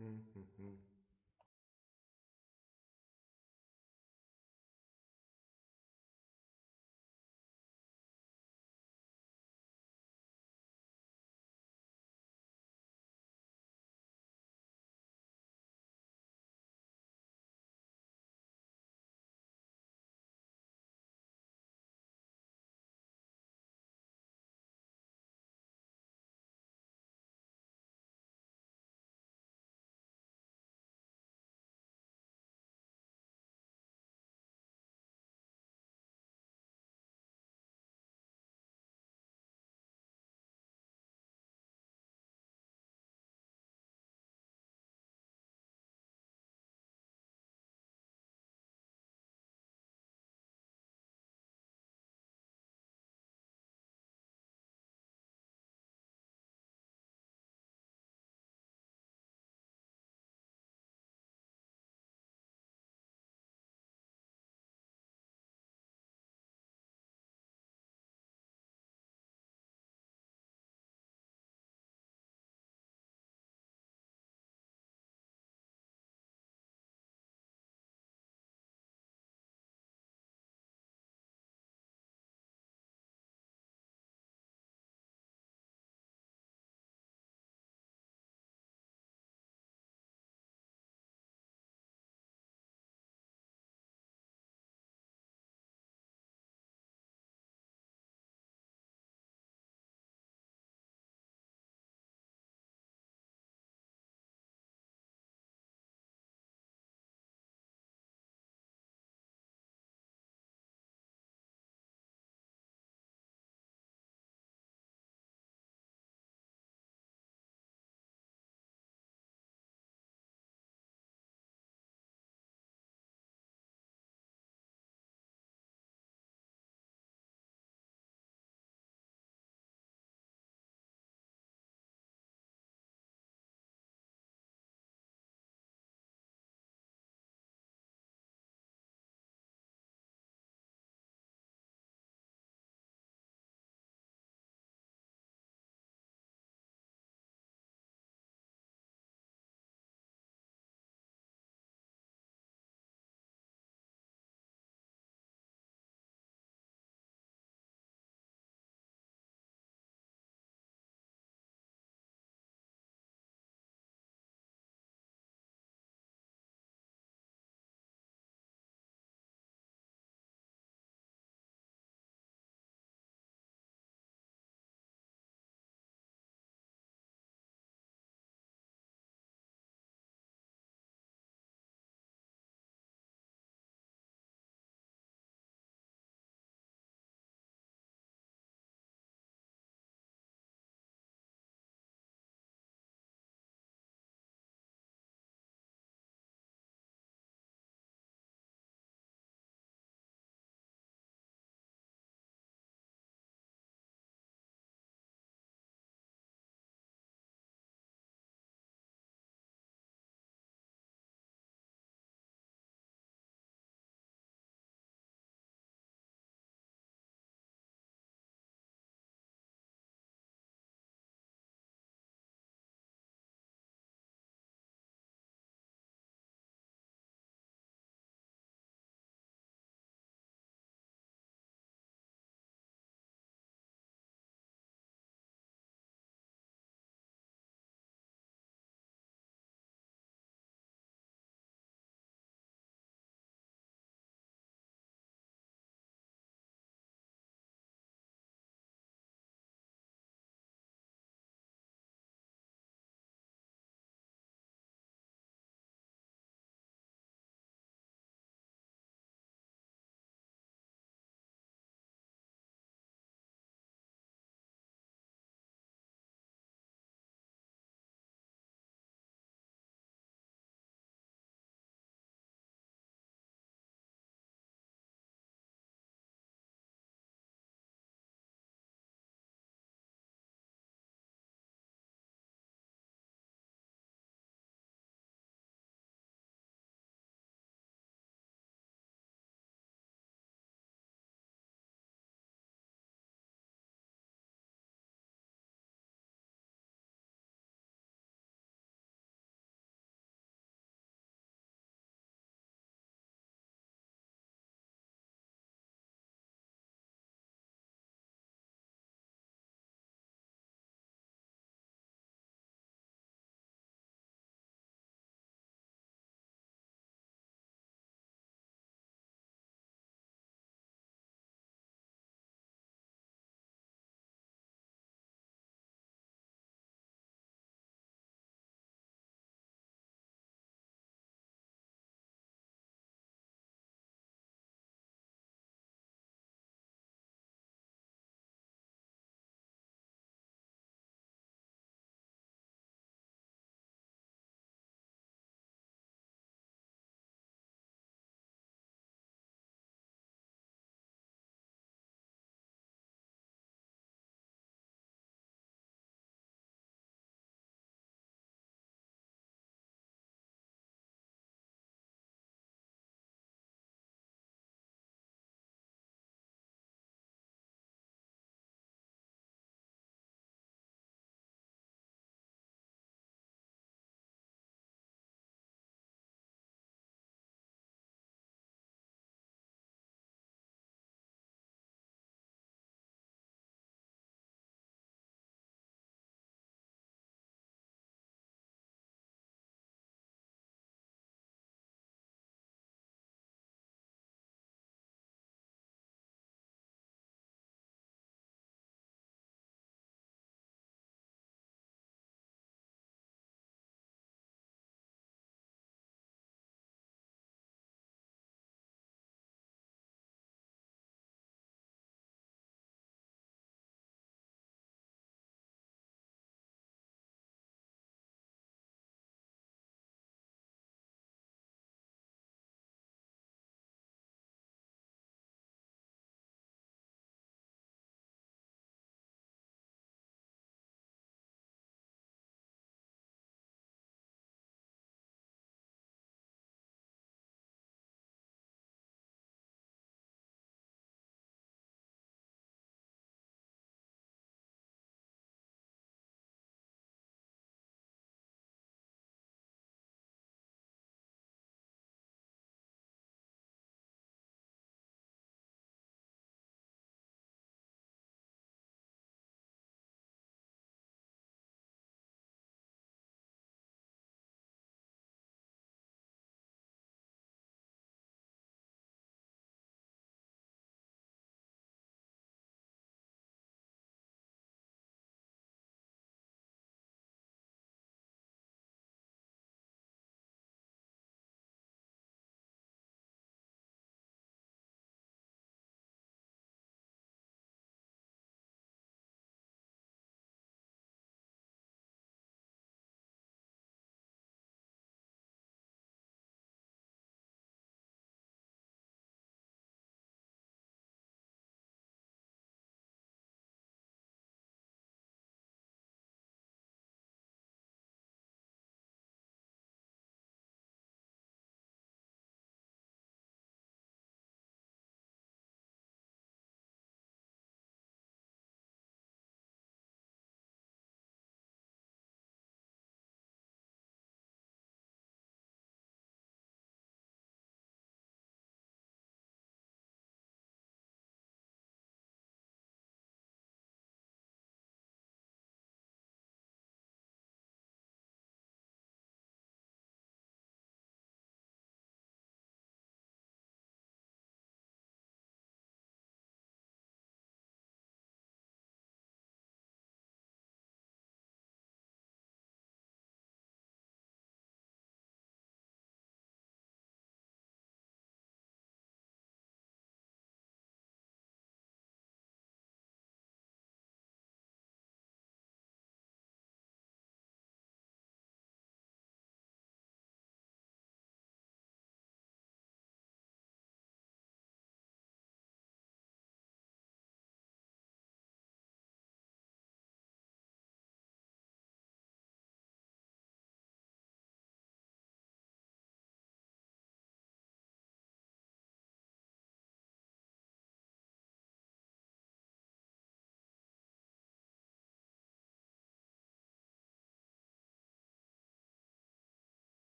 Mm-hmm.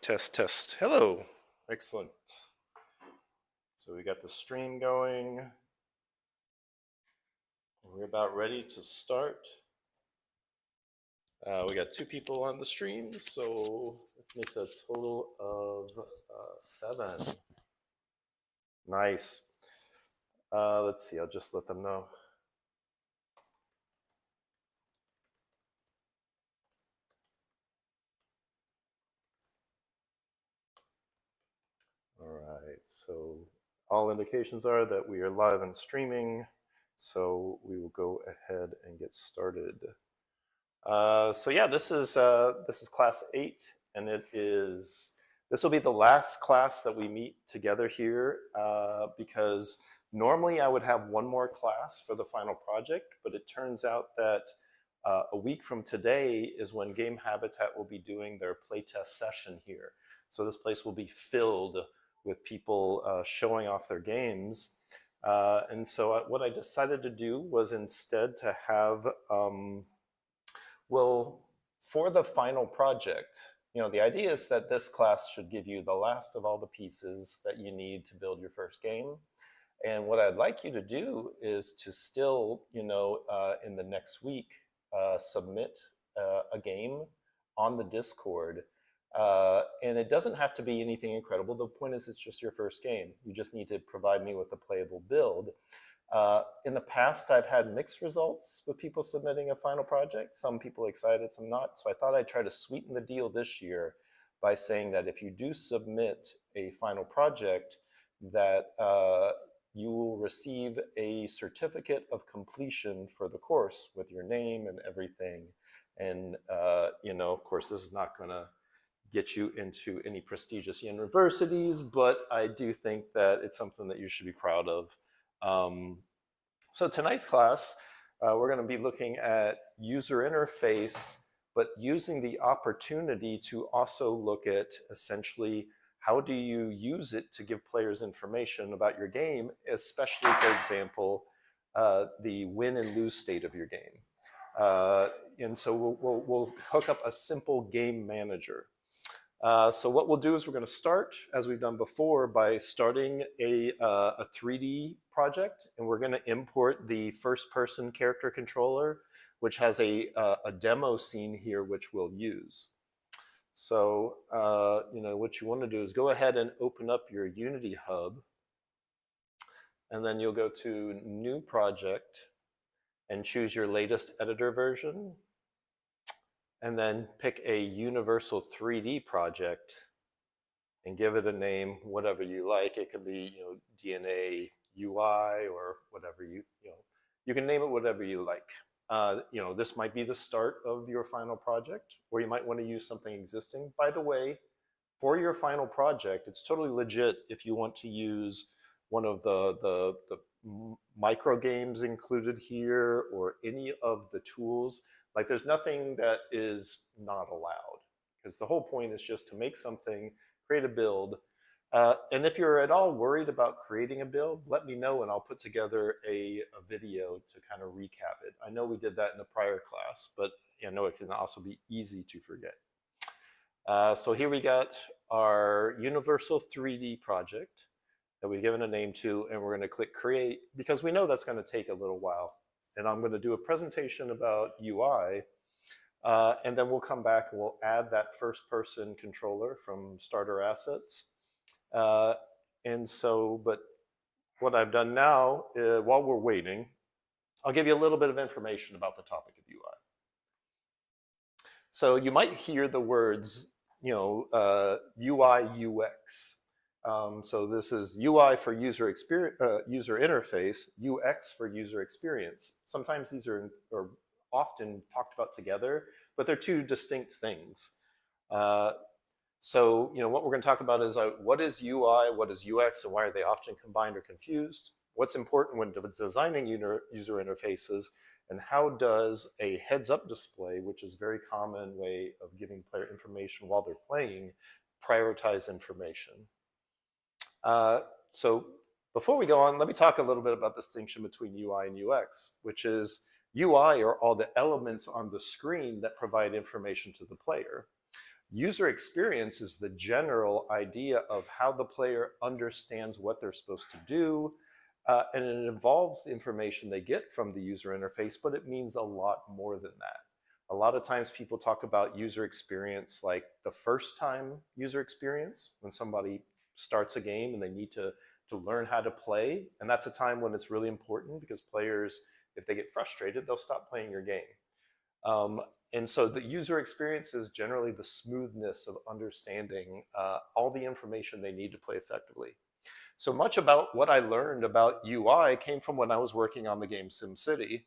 Test, test. Hello. Excellent. So we got the stream going. We're about ready to start. We got 2 people on the stream, so it makes a total of 7. Nice. Let's see, I'll just let them know. All right, so all indications are that we are live and streaming, so we will go ahead and get started. So yeah, this is class 8, and this will be the last class that we meet together here, because normally I would have one more class for the final project, but it turns out that a week from today is when Game Habitat will be doing their playtest session here. So this place will be filled with people showing off their games. And so what I decided to do was instead to have, well, for the final project, the idea is that this class should give you the last of all the pieces that you need to build your first game. And what I'd like you to do is to still, in the next week, submit a game on the Discord. And it doesn't have to be anything incredible. The point is it's just your first game. You just need to provide me with a playable build. In the past, I've had mixed results with people submitting a final project. Some people excited, some not. So I thought I'd try to sweeten the deal this year by saying that if you do submit a final project, that you will receive a certificate of completion for the course with your name and everything. And, of course, this is not going to get you into any prestigious universities, but I do think that it's something that you should be proud of. So tonight's class, we're going to be looking at user interface, but using the opportunity to also look at essentially how do you use it to give players information about your game, especially, for example, the win and lose state of your game. And so we'll hook up a simple game manager. So what we'll do is we're going to start, as we've done before, by starting a 3D project, and we're going to import the first-person character controller, which has a demo scene here, which we'll use. So, what you want to do is go ahead and open up your Unity Hub, and then you'll go to New Project and choose your latest editor version. And then pick a universal 3D project and give it a name, whatever you like. It could be, DNA UI or whatever you can name it whatever you like. This might be the start of your final project, or you might want to use something existing. By the way, for your final project, it's totally legit if you want to use one of the micro games included here or any of the tools. Like, there's nothing that is not allowed, because the whole point is just to make something, create a build. And if you're at all worried about creating a build, let me know and I'll put together a video to kind of recap it. I know we did that in a prior class, but I know it can also be easy to forget. So here we got our universal 3D project that we've given a name to, and we're going to click create, because we know that's going to take a little while. And I'm going to do a presentation about UI, and then we'll come back and we'll add that first-person controller from starter assets. But what I've done now, while we're waiting, I'll give you a little bit of information about the topic of UI. So you might hear the words, UI, UX. So this is UI for user interface, UX for user experience. Sometimes these are often talked about together, but they're 2 distinct things. So what we're going to talk about is what is UI, what is UX, and why are they often combined or confused? What's important when designing user interfaces, and how does a heads-up display, which is a very common way of giving player information while they're playing, prioritize information? So before we go on, let me talk a little bit about the distinction between UI and UX, which is UI are all the elements on the screen that provide information to the player. User experience is the general idea of how the player understands what they're supposed to do, and it involves the information they get from the user interface, but it means a lot more than that. A lot of times people talk about user experience like the first time user experience, when somebody starts a game and they need to learn how to play. And that's a time when it's really important because players, if they get frustrated, they'll stop playing your game. Um, and so the user experience is generally the smoothness of understanding all the information they need to play effectively. So much about what I learned about UI came from when I was working on the game SimCity,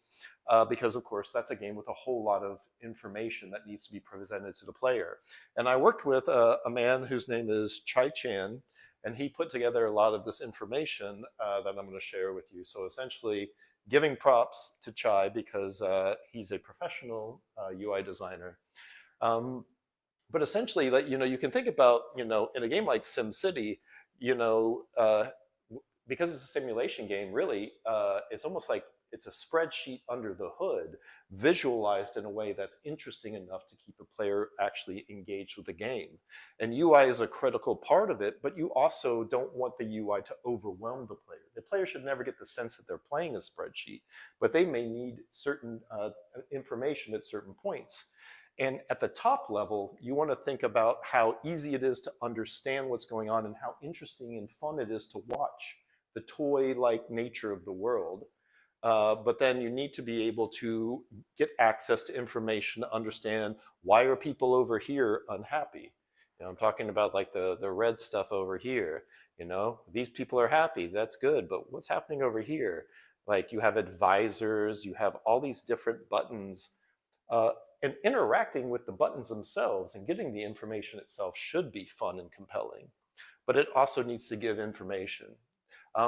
because of course that's a game with a whole lot of information that needs to be presented to the player. And I worked with a man whose name is Chai Chan, and he put together a lot of this information that I'm going to share with you. So essentially, giving props to Chai because he's a professional UI designer. Um, but essentially, like, you can think about, in a game like SimCity, you know, uh, because it's a simulation game, really, it's almost like it's a spreadsheet under the hood, visualized in a way that's interesting enough to keep a player actually engaged with the game. And UI is a critical part of it, but you also don't want the UI to overwhelm the player. The player should never get the sense that they're playing a spreadsheet, but they may need certain information at certain points. And at the top level, you want to think about how easy it is to understand what's going on and how interesting and fun it is to watch the toy-like nature of the world. But then you need to be able to get access to information to understand, why are people over here unhappy? I'm talking about like the red stuff over here. These people are happy. That's good. But what's happening over here? Like, you have advisors, you have all these different buttons. Uh, and interacting with the buttons themselves and getting the information itself should be fun and compelling, but it also needs to give information.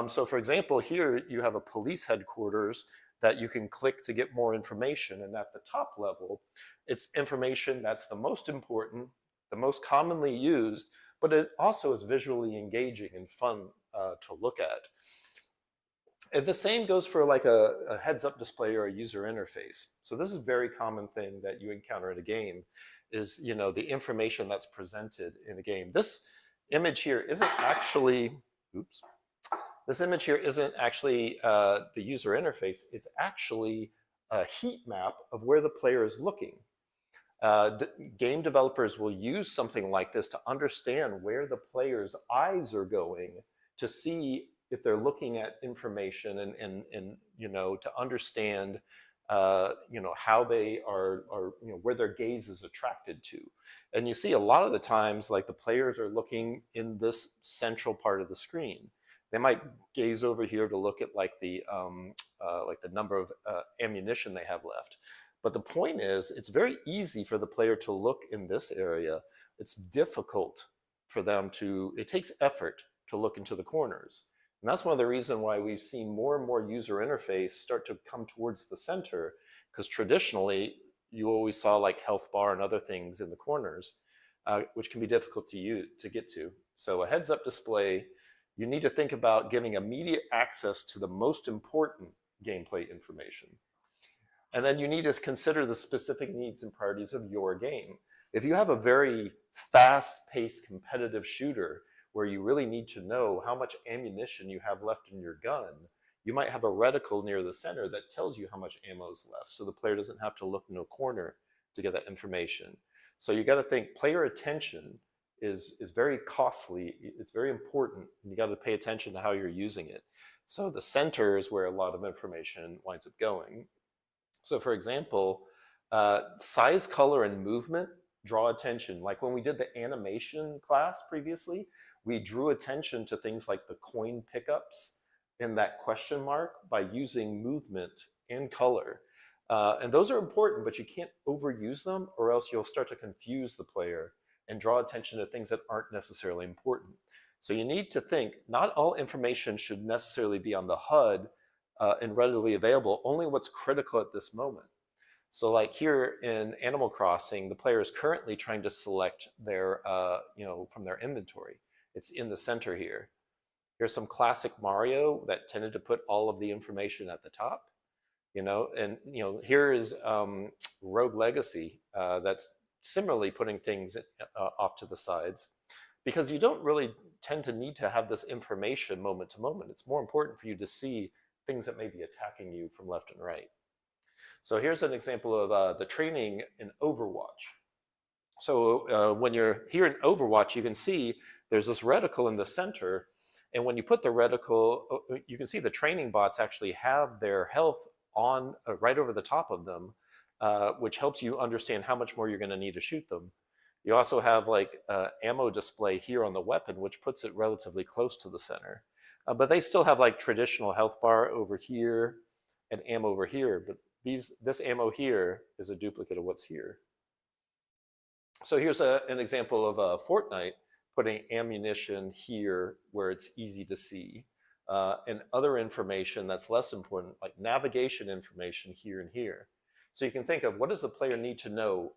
So for example, here you have a police headquarters that you can click to get more information. And at the top level, it's information that's the most important, the most commonly used, but it also is visually engaging and fun to look at. And the same goes for like a heads-up display or a user interface. So this is a very common thing that you encounter in a game, is the information that's presented in a game. This image here isn't actually, oops, this image here isn't actually the user interface. It's actually a heat map of where the player is looking. Game developers will use something like this to understand where the player's eyes are going, to see if they're looking at information, and to understand how they are where their gaze is attracted to. And you see a lot of the times, like, the players are looking in this central part of the screen. They might gaze over here to look at like the number of ammunition they have left. But the point is, it's very easy for the player to look in this area. It's difficult for them it takes effort to look into the corners. And that's one of the reasons why we've seen more and more user interface start to come towards the center, because traditionally you always saw like health bar and other things in the corners, which can be difficult to get to. So a heads-up display, you need to think about giving immediate access to the most important gameplay information. And then you need to consider the specific needs and priorities of your game. If you have a very fast-paced competitive shooter where you really need to know how much ammunition you have left in your gun, you might have a reticle near the center that tells you how much ammo is left, so the player doesn't have to look in a corner to get that information. So you got to think player attention is very costly. It's very important, and you got to pay attention to how you're using it. So the center is where a lot of information winds up going. So for example, size, color, and movement draw attention. Like when we did the animation class previously, we drew attention to things like the coin pickups and that question mark by using movement and color. And those are important, but you can't overuse them, or else you'll start to confuse the player and draw attention to things that aren't necessarily important. So you need to think, not all information should necessarily be on the HUD and readily available, only what's critical at this moment. So like here in Animal Crossing, the player is currently trying to select their, from their inventory. It's in the center here. Here's some classic Mario that tended to put all of the information at the top, and here is Rogue Legacy that's similarly putting things off to the sides, because you don't really tend to need to have this information moment to moment. It's more important for you to see things that may be attacking you from left and right. So here's an example of the training in Overwatch. So when you're here in Overwatch, you can see there's this reticle in the center. And when you put the reticle, you can see the training bots actually have their health on right over the top of them, which helps you understand how much more you're going to need to shoot them. You also have like ammo display here on the weapon, which puts it relatively close to the center. But they still have like traditional health bar over here and ammo over here. But this ammo here is a duplicate of what's here. So here's an example of Fortnite putting ammunition here where it's easy to see, and other information that's less important, like navigation information here and here. So you can think of, what does the player need to know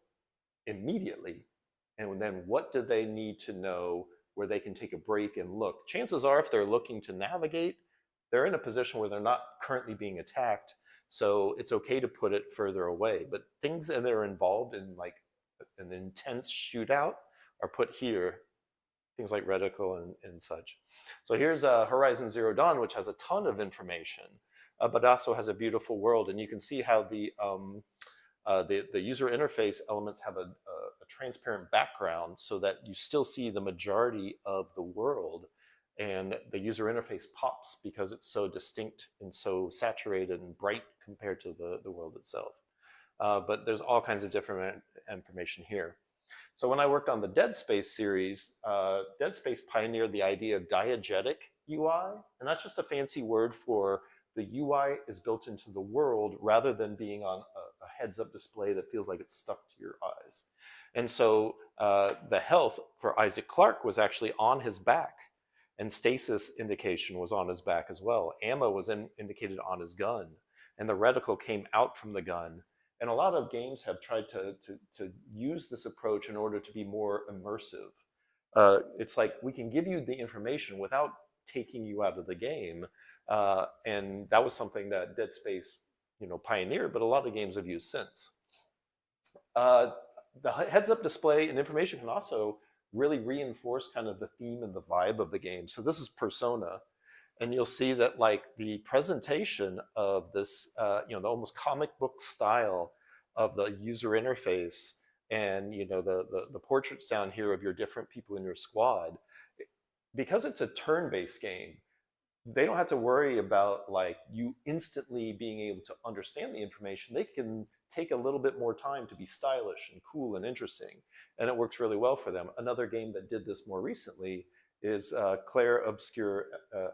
immediately, and then what do they need to know where they can take a break and look. Chances are, if they're looking to navigate, they're in a position where they're not currently being attacked, so it's okay to put it further away. But things that are involved in like an intense shootout are put here, things like reticle and such. So here's Horizon Zero Dawn, which has a ton of information, but also has a beautiful world. And you can see how the user interface elements have a transparent background so that you still see the majority of the world, and the user interface pops because it's so distinct and so saturated and bright compared to the world itself. But there's all kinds of different information here. So when I worked on the Dead Space series, Dead Space pioneered the idea of diegetic UI, and that's just a fancy word for the UI is built into the world rather than being on a heads-up display that feels like it's stuck to your eyes. And so the health for Isaac Clarke was actually on his back, and stasis indication was on his back as well. Ammo was indicated on his gun, and the reticle came out from the gun. And a lot of games have tried to use this approach in order to be more immersive. It's like, we can give you the information without taking you out of the game. And that was something that Dead Space, pioneered, but a lot of games have used since. The heads-up display and information can also really reinforce kind of the theme and the vibe of the game. So this is Persona. And you'll see that like the presentation of this, the almost comic book style of the user interface, and the portraits down here of your different people in your squad, because it's a turn-based game, they don't have to worry about like you instantly being able to understand the information. They can take a little bit more time to be stylish and cool and interesting, and it works really well for them. Another game that did this more recently is Claire Obscure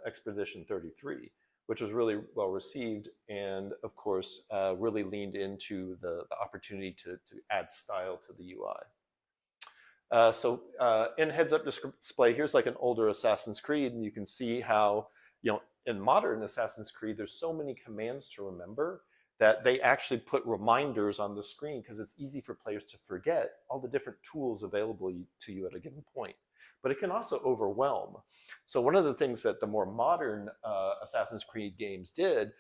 Expedition 33, which was really well received, and of course really leaned into the opportunity to add style to the UI. So in heads-up display, here's like an older Assassin's Creed, and you can see how, in modern Assassin's Creed, there's so many commands to remember that they actually put reminders on the screen because it's easy for players to forget all the different tools available to you at a given point. But it can also overwhelm. So one of the things that the more modern Assassin's Creed games did,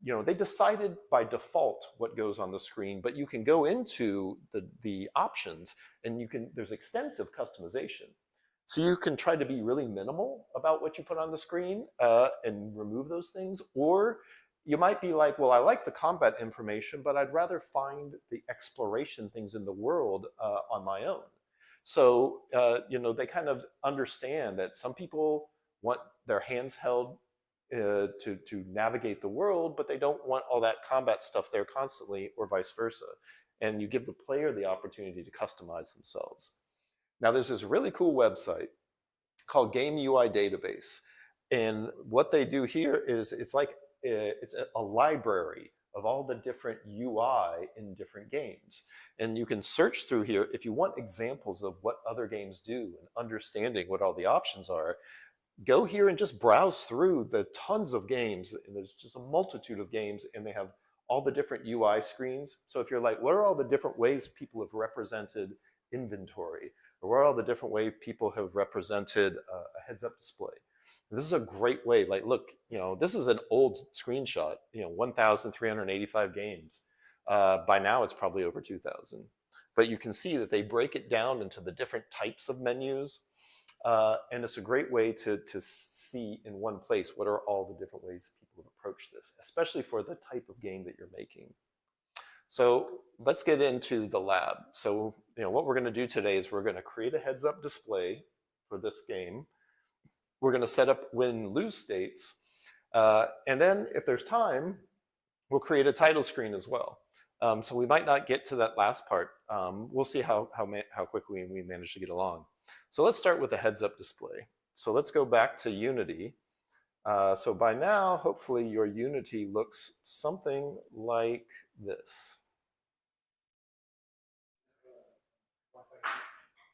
they decided by default what goes on the screen, but you can go into the options, and there's extensive customization. So you can try to be really minimal about what you put on the screen and remove those things, or you might be like, well, I like the combat information, but I'd rather find the exploration things in the world on my own. So, they kind of understand that some people want their hands held to navigate the world, but they don't want all that combat stuff there constantly, or vice versa. And you give the player the opportunity to customize themselves. Now, there's this really cool website called Game UI Database. And what they do here is it's a library of all the different UI in different games. And you can search through here if you want examples of what other games do and understanding what all the options are. Go here and just browse through the tons of games. And there's just a multitude of games, and they have all the different UI screens. So if you're like, what are all the different ways people have represented inventory? Or what are all the different ways people have represented a heads-up display? This is a great way. Like, look, this is an old screenshot, 1,385 games. By now, it's probably over 2,000. but you can see that they break it down into the different types of menus. And it's a great way to see in one place what are all the different ways people have approached this, especially for the type of game that you're making. So let's get into the lab. So what we're going to do today is we're going to create a heads-up display for this game. We're going to set up win-lose states. And then if there's time, we'll create a title screen as well. So we might not get to that last part. We'll see how quickly we manage to get along. So let's start with the heads-up display. So let's go back to Unity. So by now, hopefully your Unity looks something like this.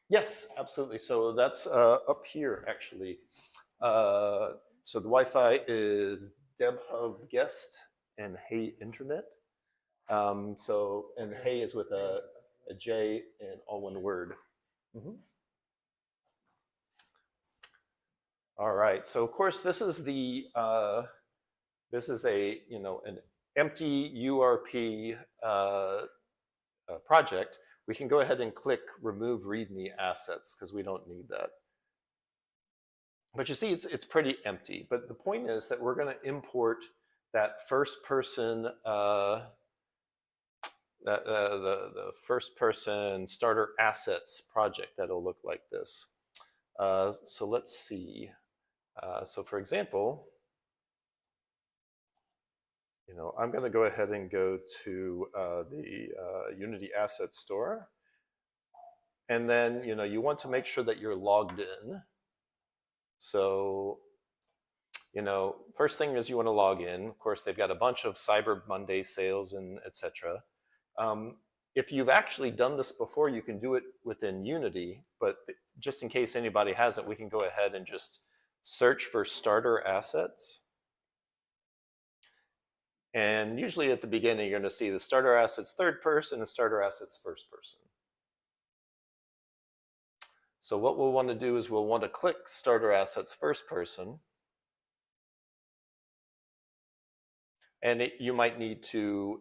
Yes, absolutely. So that's up here, actually. So the Wi-Fi is DebHub Guest and Hey Internet. And Hey is with a J and all one word. Mm-hmm. All right. So of course this is an empty URP project. We can go ahead and click remove README assets because we don't need that. But you see, it's pretty empty. But the point is that we're going to import that first person, the first person starter assets project that'll look like this. So let's see. So for example, I'm going to go ahead and go to the Unity Asset Store. And then, you want to make sure that you're logged in. So, first thing is you want to log in. Of course, they've got a bunch of Cyber Monday sales and etc. If you've actually done this before, you can do it within Unity. But just in case anybody hasn't, we can go ahead and just search for starter assets. And usually at the beginning, you're going to see the starter assets third person and starter assets first person. So what we'll want to do is we'll want to click starter assets first person. And you might need to,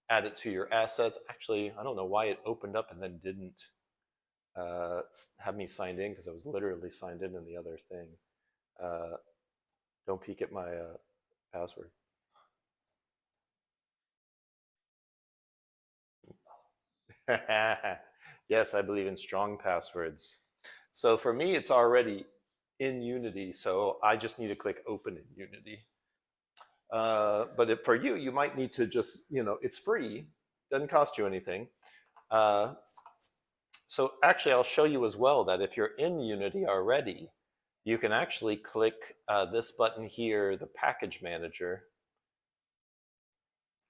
add it to your assets. Actually, I don't know why it opened up and then didn't have me signed in because I was literally signed in the other thing. Don't peek at my password. Yes, I believe in strong passwords. So for me, it's already in Unity, so I just need to click open in Unity. But for you, you might need to just, it's free, doesn't cost you anything. So actually, I'll show you as well that if you're in Unity already, you can actually click this button here, the package manager.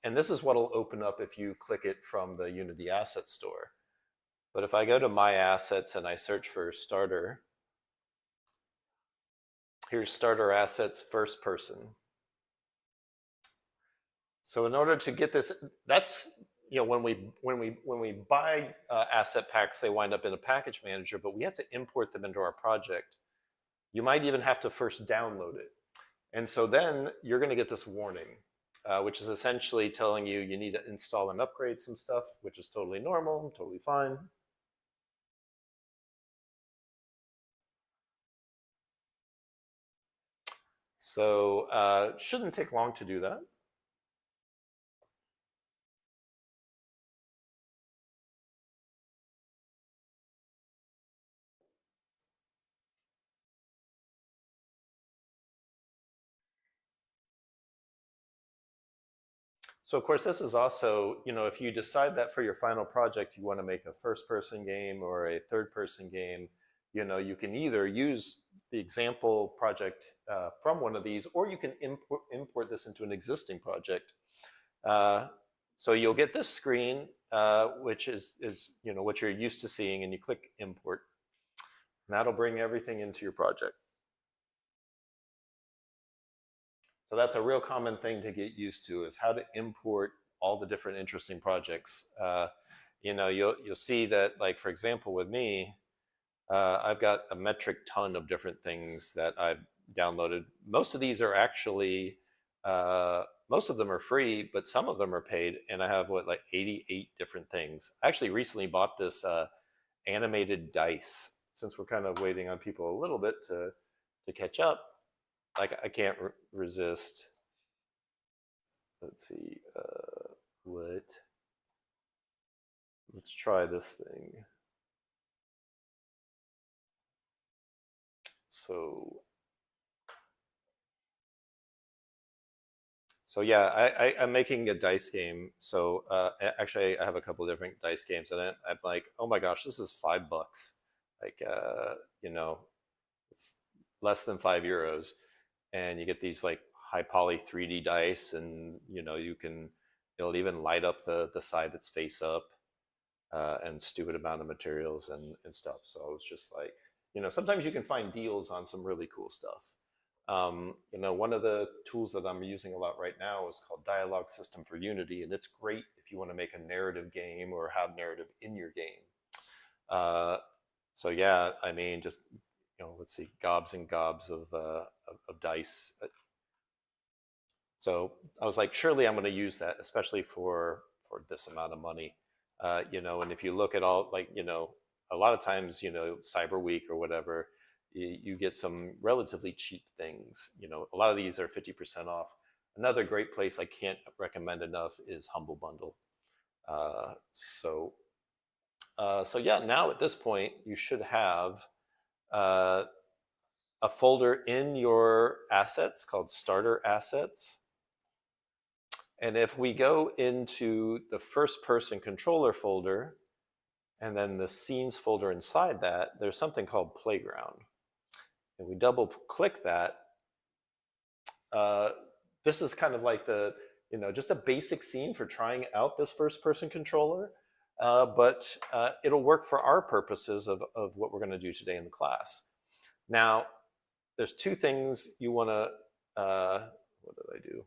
And this is what will open up if you click it from the Unity Asset Store. But if I go to My Assets and I search for Starter, here's Starter Assets First Person. So in order to get this, that's, when we buy asset packs, they wind up in a package manager, but we have to import them into our project. You might even have to first download it. And so then you're going to get this warning, which is essentially telling you you need to install and upgrade some stuff, which is totally normal, totally fine. So shouldn't take long to do that. So of course, this is also, if you decide that for your final project, you want to make a first-person game or a third-person game, you can either use the example project from one of these, or you can import this into an existing project. So you'll get this screen, which is what you're used to seeing, and you click import. And that'll bring everything into your project. So that's a real common thing to get used to, is how to import all the different interesting projects. You'll see that, like, for example, with me, I've got a metric ton of different things that I've downloaded. Most of these are actually most of them are free, but some of them are paid, and I have what, like 88 different things. I actually recently bought this animated dice. Since we're kind of waiting on people a little bit to catch up, like I can't resist. Let's see, what? Let's try this thing. So yeah, I'm making a dice game. So actually, I have a couple different dice games, and I'm like, oh my gosh, this is $5, like you know, less than €5, and you get these like high poly 3D dice, and it'll even light up the side that's face up, and stupid amount of materials and stuff. So I was just like, sometimes you can find deals on some really cool stuff. One of the tools that I'm using a lot right now is called Dialogue System for Unity, and it's great if you want to make a narrative game or have narrative in your game. So yeah, I mean, just let's see, gobs and gobs of dice. So I was like, surely I'm going to use that, especially for this amount of money. And if you look at all, like, a lot of times, Cyber Week or whatever, you get some relatively cheap things. A lot of these are 50% off. Another great place I can't recommend enough is Humble Bundle. So yeah, now at this point, you should have a folder in your assets called Starter Assets. And if we go into the first person controller folder, and then the scenes folder inside that, there's something called Playground. And we double click that. This is kind of like just a basic scene for trying out this first person controller. But it'll work for our purposes of what we're going to do today in the class. Now, there's two things you want to, what did I do?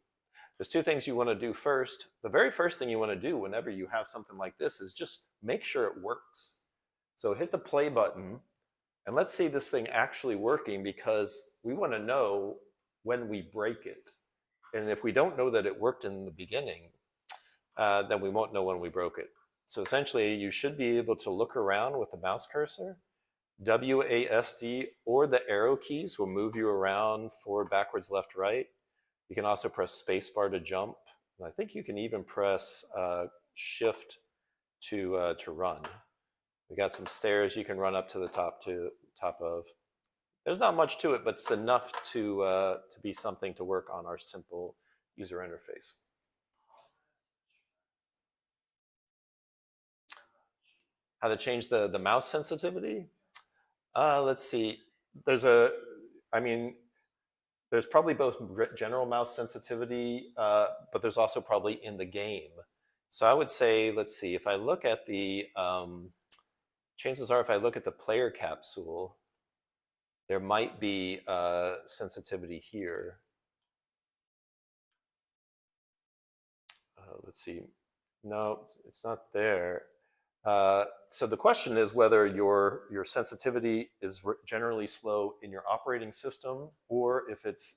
There's two things you want to do first. The very first thing you want to do whenever you have something like this is just make sure it works. So hit the play button, and let's see this thing actually working, because we want to know when we break it. And if we don't know that it worked in the beginning, then we won't know when we broke it. So essentially, you should be able to look around with the mouse cursor. WASD or the arrow keys will move you around forward, backwards, left, right. You can also press spacebar to jump. And I think you can even press shift to run. We got some stairs you can run up to the top of. There's not much to it, but it's enough to be something to work on our simple user interface. How to change the mouse sensitivity? Let's see. There's probably both general mouse sensitivity, but there's also probably in the game. So I would say, let's see, if I look at the, chances are if I look at the player capsule, there might be sensitivity here. Let's see. No, it's not there. So the question is whether your sensitivity is generally slow in your operating system or if it's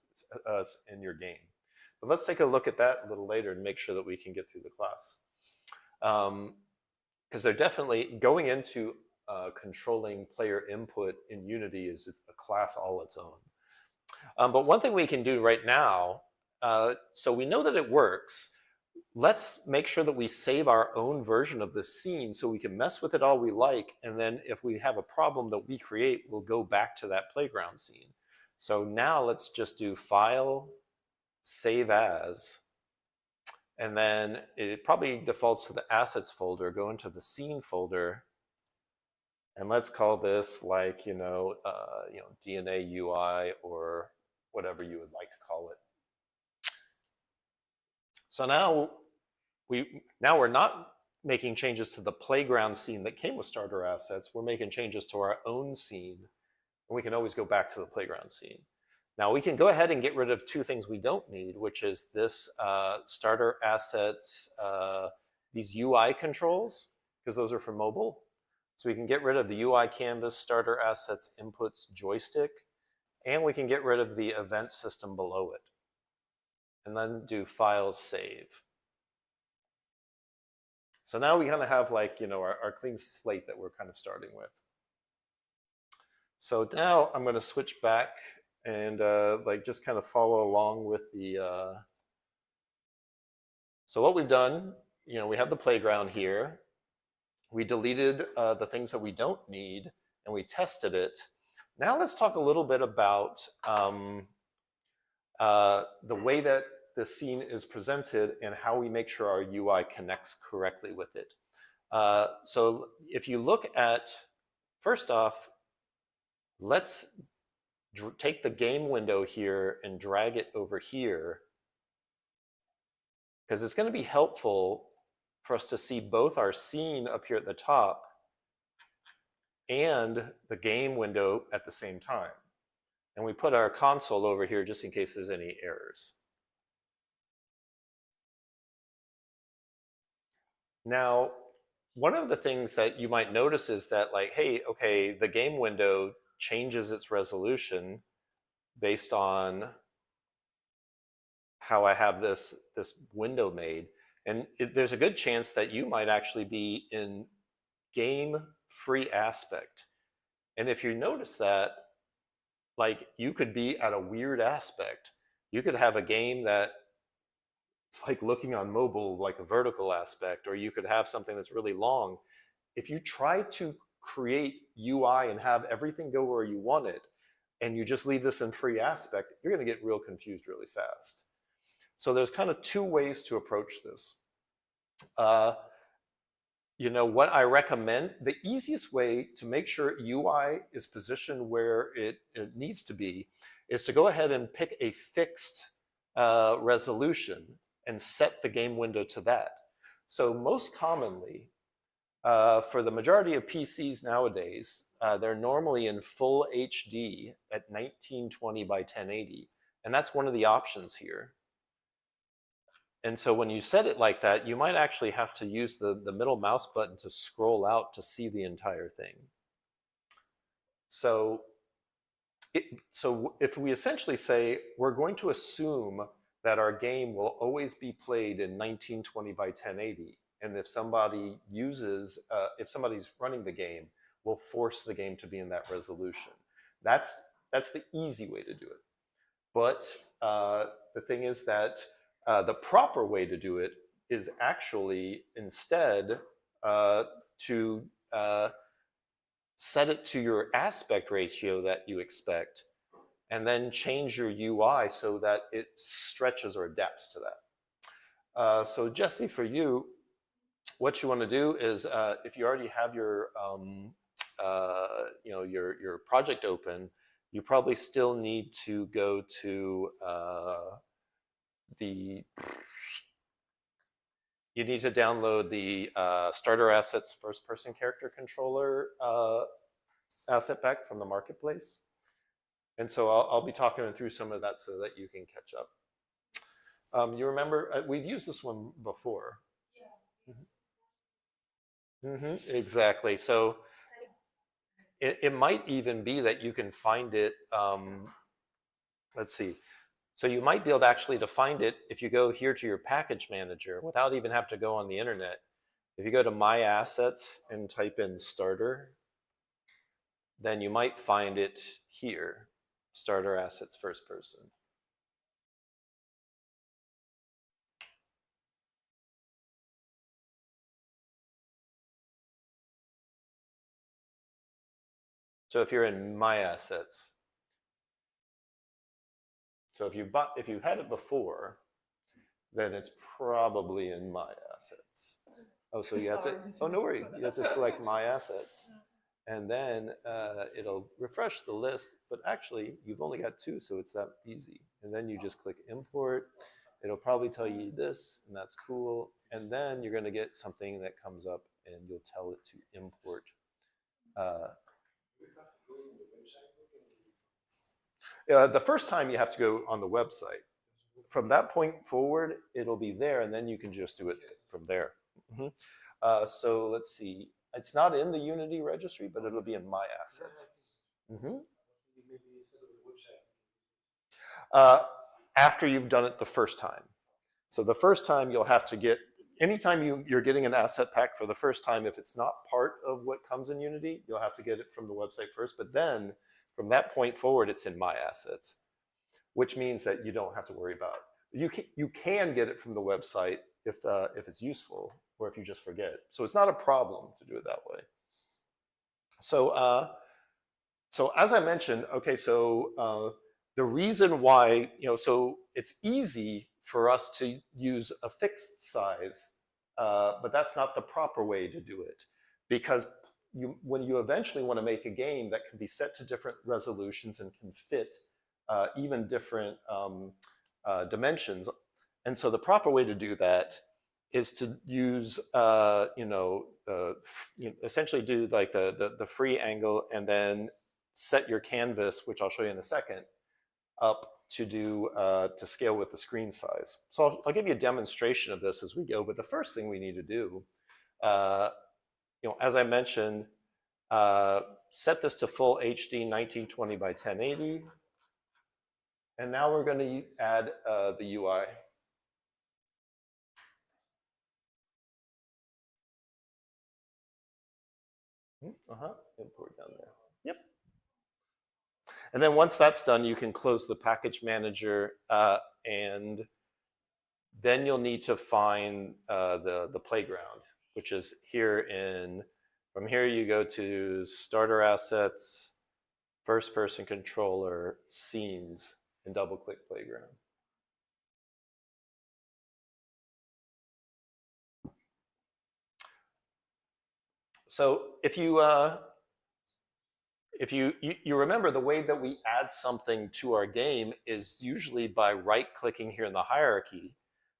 in your game. But let's take a look at that a little later and make sure that we can get through the class. Because they're definitely going into controlling player input in Unity is a class all its own. But one thing we can do right now, so we know that it works. Let's make sure that we save our own version of the scene so we can mess with it all we like. And then if we have a problem that we create, we'll go back to that playground scene. So now let's just do File, Save As. And then it probably defaults to the Assets folder. Go into the Scene folder. And let's call this like, DNA UI or whatever you would like to call it. So now we're not making changes to the playground scene that came with starter assets. We're making changes to our own scene, and we can always go back to the playground scene. Now we can go ahead and get rid of two things we don't need, which is this starter assets, these UI controls, because those are for mobile. So we can get rid of the UI canvas, starter assets, inputs, joystick, and we can get rid of the event system below it. and then do File Save. So now we kind of have like, our clean slate that we're kind of starting with. So now I'm going to switch back and like just kind of follow along with the, so what we've done, we have the playground here. We deleted the things that we don't need and we tested it. Now let's talk a little bit about the way that the scene is presented and how we make sure our UI connects correctly with it. So if you look at, first off, let's take the game window here and drag it over here, because it's going to be helpful for us to see both our scene up here at the top and the game window at the same time. And we put our console over here just in case there's any errors. Now, one of the things that you might notice is that, like, hey, okay, the game window changes its resolution based on how I have this window made. And there's a good chance that you might actually be in game free aspect. And if you notice that, like, you could be at a weird aspect. You could have a game that it's like looking on mobile, like a vertical aspect, or you could have something that's really long. If you try to create UI and have everything go where you want it, and you just leave this in free aspect, you're going to get real confused really fast. So there's kind of two ways to approach this. What I recommend, the easiest way to make sure UI is positioned where it needs to be is to go ahead and pick a fixed resolution and set the game window to that. So most commonly, for the majority of PCs nowadays, they're normally in full HD at 1920 by 1080. And that's one of the options here. And so when you set it like that, you might actually have to use the middle mouse button to scroll out to see the entire thing. So if we essentially say, we're going to assume that our game will always be played in 1920 by 1080, and if somebody if somebody's running the game, we'll force the game to be in that resolution. That's the easy way to do it. But the thing is that the proper way to do it is actually instead to set it to your aspect ratio that you expect, and then change your UI so that it stretches or adapts to that. So Jesse, for you, what you want to do is, if you already have your your project open, you probably still need to go to you need to download the Starter Assets first-person character controller asset pack from the marketplace. And so I'll be talking through some of that so that you can catch up. You remember, we've used this one before. Exactly. So it might even be that you can find it, let's see. So you might be able to actually to find it if you go here to your package manager without even having to go on the internet. If you go to My Assets and type in Starter, then you might find it here, Starter Assets First Person. So if you're in My Assets, so if you've had it before, then it's probably in My Assets. Oh, so you have to, oh, no worry, you have to select My Assets. And then it'll refresh the list, but actually you've only got two, so it's that easy. And then you just click import. It'll probably tell you this, and that's cool. And then you're gonna get something that comes up and you'll tell it to import. The first time you have to go on the website. From that point forward, it'll be there, and then you can just do it from there. So let's see. It's not in the Unity registry, but it'll be in My Assets. after you've done it the first time. So the first time you'll have to get, anytime you're getting an asset pack for the first time, if it's not part of what comes in Unity, you'll have to get it from the website first. But then from that point forward, it's in My Assets, which means that you don't have to worry about it. You can get it from the website if it's useful or if you just forget. So it's not a problem to do it that way. So as I mentioned, okay, so the reason why, so it's easy for us to use a fixed size, but that's not the proper way to do it, because when you eventually want to make a game that can be set to different resolutions and can fit even different dimensions, and so the proper way to do that is to use, essentially do like the free angle and then set your canvas, which I'll show you in a second, up to do to scale with the screen size. So I'll give you a demonstration of this as we go. But the first thing we need to do, as I mentioned, set this to full HD 1920 by 1080, and now we're going to add the UI. Import down there. Yep. And then once that's done, you can close the package manager, and then you'll need to find the playground, which is here from here you go to starter assets, first person controller, scenes, and double click playground. So if you remember, the way that we add something to our game is usually by right-clicking here in the hierarchy,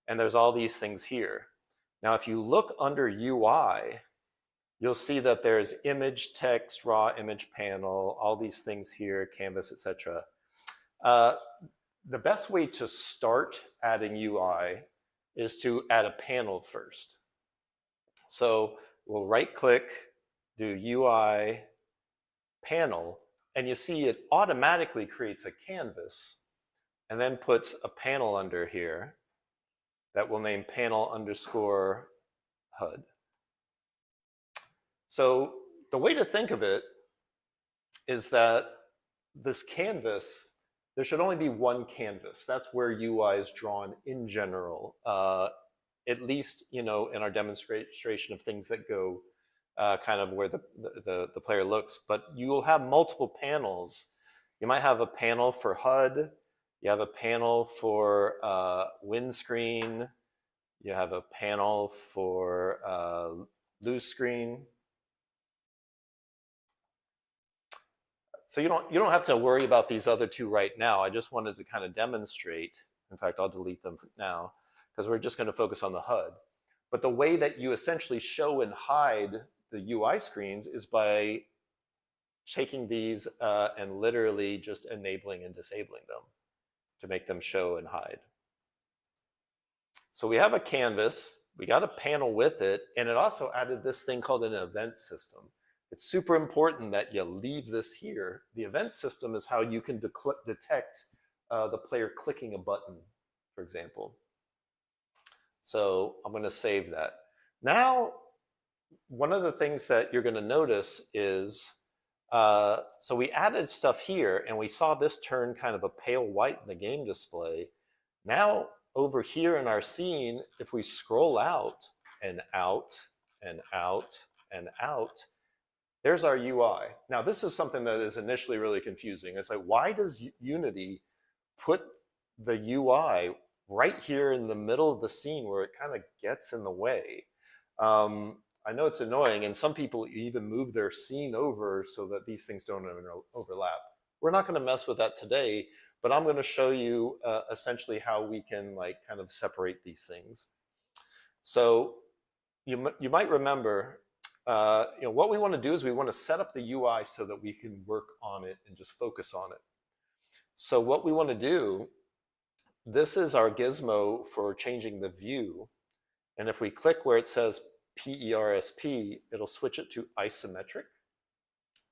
and there's all these things here. Now, if you look under UI, you'll see that there's image, text, raw image panel, all these things here, canvas, etc. The best way to start adding UI is to add a panel first. So we'll right-click, do UI, panel, and you see it automatically creates a canvas and then puts a panel under here that we'll name panel underscore HUD. So the way to think of it is that this canvas, there should only be one canvas. That's where UI is drawn in general, at least in our demonstration of things that go kind of where the player looks, but you will have multiple panels. You might have a panel for HUD, you have a panel for windscreen, you have a panel for loose screen. So you don't have to worry about these other two right now. I just wanted to kind of demonstrate. In fact, I'll delete them now because we're just going to focus on the HUD. But the way that you essentially show and hide the UI screens is by taking these and literally just enabling and disabling them to make them show and hide. So we have a canvas, we got a panel with it, and it also added this thing called an event system. It's super important that you leave this here. The event system is how you can detect the player clicking a button, for example. So I'm going to save that. Now, one of the things that you're going to notice is, so we added stuff here and we saw this turn kind of a pale white in the game display. Now over here in our scene, if we scroll out and out and out and out, there's our UI. Now this is something that is initially really confusing. It's like, why does Unity put the UI right here in the middle of the scene where it kind of gets in the way? I know it's annoying, and some people even move their scene over so that these things don't overlap. We're not going to mess with that today, but I'm going to show you essentially how we can kind of separate these things. So you might remember, what we want to do is we want to set up the UI so that we can work on it and just focus on it. So what we want to do, this is our gizmo for changing the view. And if we click where it says PERSP, it'll switch it to isometric.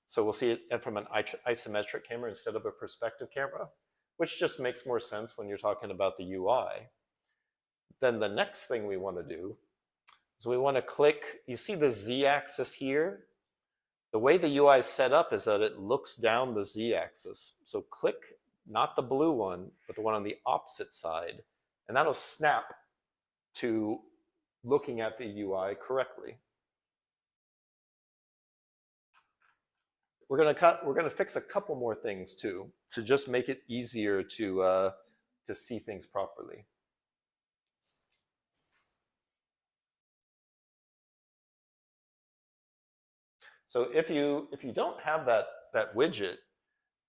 So we'll see it from an isometric camera instead of a perspective camera. which just makes more sense when you're talking about the UI. Then the next thing we want to do is we want to click, you see the Z-axis here? The way the UI is set up is that it looks down the Z-axis. So click not the blue one, but the one on the opposite side, and that'll snap to looking at the UI correctly. We're gonna fix a couple more things too, to just make it easier to see things properly. So if you don't have that widget,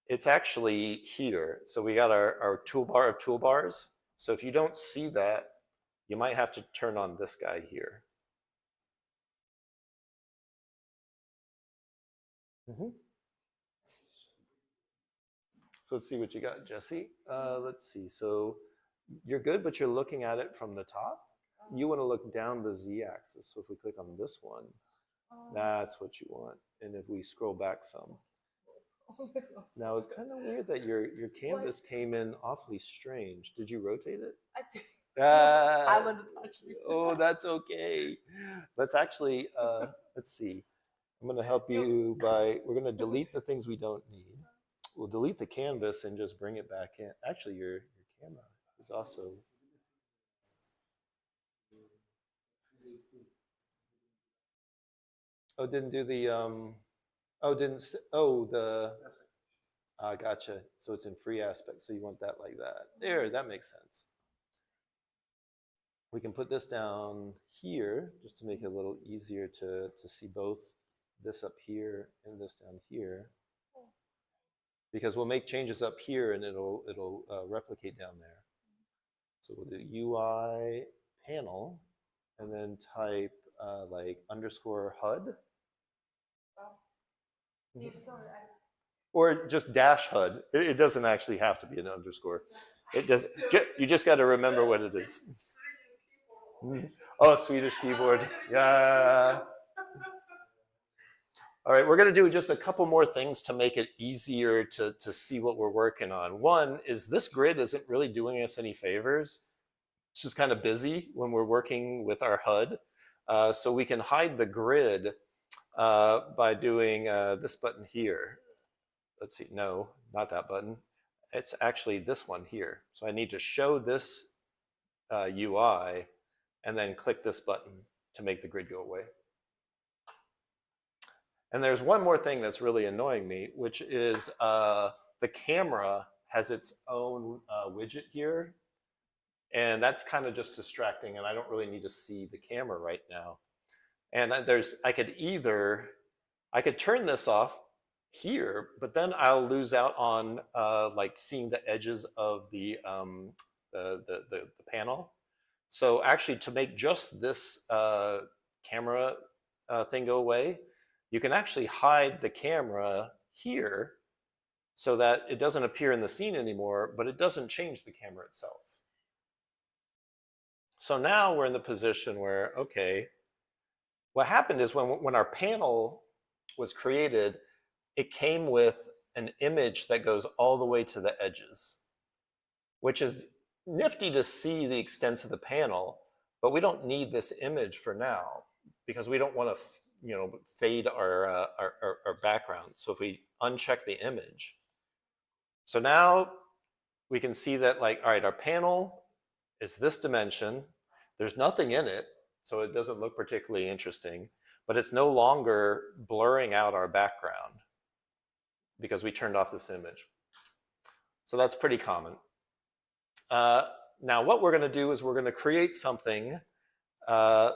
it's actually here. So we got our toolbar of toolbars. So if you don't see that, you might have to turn on this guy here. Mm-hmm. So let's see what you got, Jesse. Let's see. So you're good, but you're looking at it from the top. You want to look down the Z-axis. So if we click on this one, that's what you want. And if we scroll back some. Now it's kind of weird that your canvas came in awfully strange. Did you rotate it? I did. I wanted to touch you. Oh, that's okay. Let's actually, let's see. I'm going to help you by, we're going to delete the things we don't need. We'll delete the canvas and just bring it back in. Actually, your camera is also. Oh, didn't do the, gotcha. So it's in free aspect. So you want that like that. There, that makes sense. We can put this down here just to make it a little easier to see both this up here and this down here. Because we'll make changes up here and it'll replicate down there. So we'll do UI panel and then type like underscore HUD. Oh. Sorry. Or just dash HUD. It doesn't actually have to be an underscore. It does. You just got to remember what it is. Oh, Swedish keyboard. Yeah. All right, we're going to do just a couple more things to make it easier to see what we're working on. One is this grid isn't really doing us any favors. It's just kind of busy when we're working with our HUD. So we can hide the grid by doing this button here. Let's see, no, not that button. It's actually this one here. So I need to show this UI and then click this button to make the grid go away. And there's one more thing that's really annoying me, which is the camera has its own widget here. And that's kind of just distracting, and I don't really need to see the camera right now. And I could turn this off here, but then I'll lose out on like seeing the edges of the panel. So actually, to make just this camera thing go away, you can actually hide the camera here so that it doesn't appear in the scene anymore, but it doesn't change the camera itself. So now we're in the position where, okay, what happened is when our panel was created, it came with an image that goes all the way to the edges, which is nifty to see the extents of the panel, but we don't need this image for now because we don't want to fade our background. So if we uncheck the image, so now we can see that, like, all right, our panel is this dimension. There's nothing in it, so it doesn't look particularly interesting, but it's no longer blurring out our background because we turned off this image. So that's pretty common. Now what we're going to do is we're going to create something that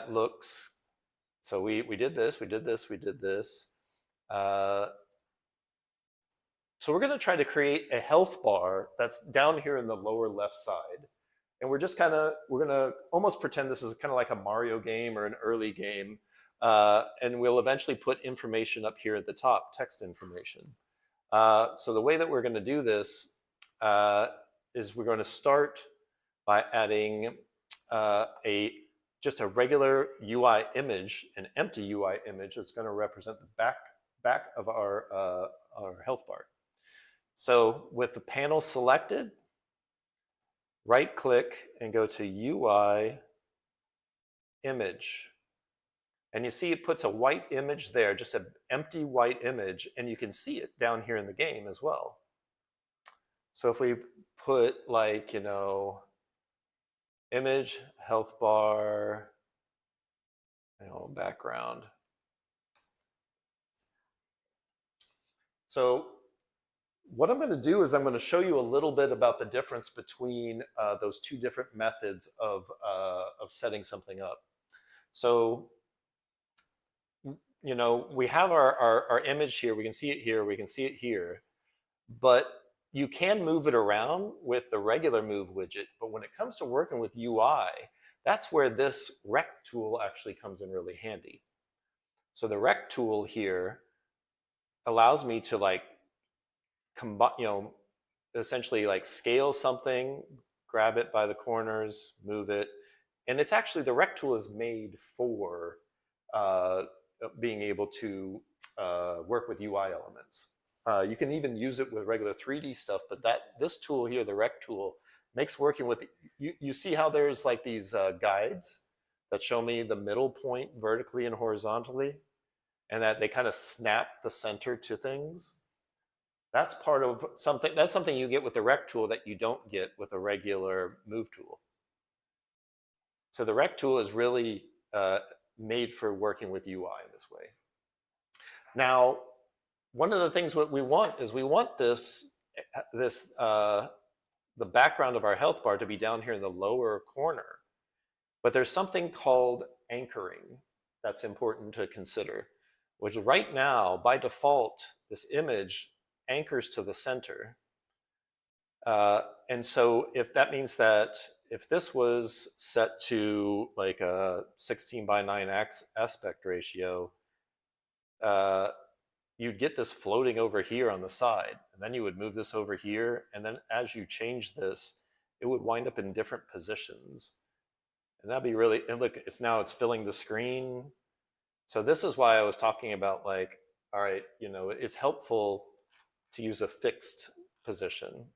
looks, so we did this, we did this, we did this. So we're going to try to create a health bar that's down here in the lower left side. And we're going to almost pretend this is kind of like a Mario game or an early game. And we'll eventually put information up here at the top, text information. So the way that we're going to do this is we're going to start by adding just a regular UI image, an empty UI image that's going to represent the back of our health bar. So with the panel selected, right click and go to UI image. And you see it puts a white image there, just an empty white image, and you can see it down here in the game as well. So if we put like, image, health bar, background. So what I'm going to do is I'm going to show you a little bit about the difference between those two different methods of setting something up. So, we have our image here. We can see it here. We can see it here. But you can move it around with the regular move widget. But when it comes to working with UI, that's where this rect tool actually comes in really handy. So the rect tool here allows me to like combine, essentially like scale something, grab it by the corners, move it. And it's actually, the rect tool is made for being able to work with UI elements. You can even use it with regular 3D stuff, but this tool here, the rect tool, makes working with, you see how there's like these guides that show me the middle point vertically and horizontally, and that they kind of snap the center to things. That's part of something, that's something you get with the rect tool that you don't get with a regular move tool. So the rect tool is really made for working with UI in this way. Now, one of the things what we want is we want the background of our health bar to be down here in the lower corner. But there's something called anchoring that's important to consider, which right now, by default, this image anchors to the center. And so if that means that if this was set to like a 16:9 aspect ratio, you'd get this floating over here on the side, and then you would move this over here, and then as you change this, it would wind up in different positions. And that'd be really, and look, it's filling the screen. So this is why I was talking about like, all right, it's helpful to use a fixed position.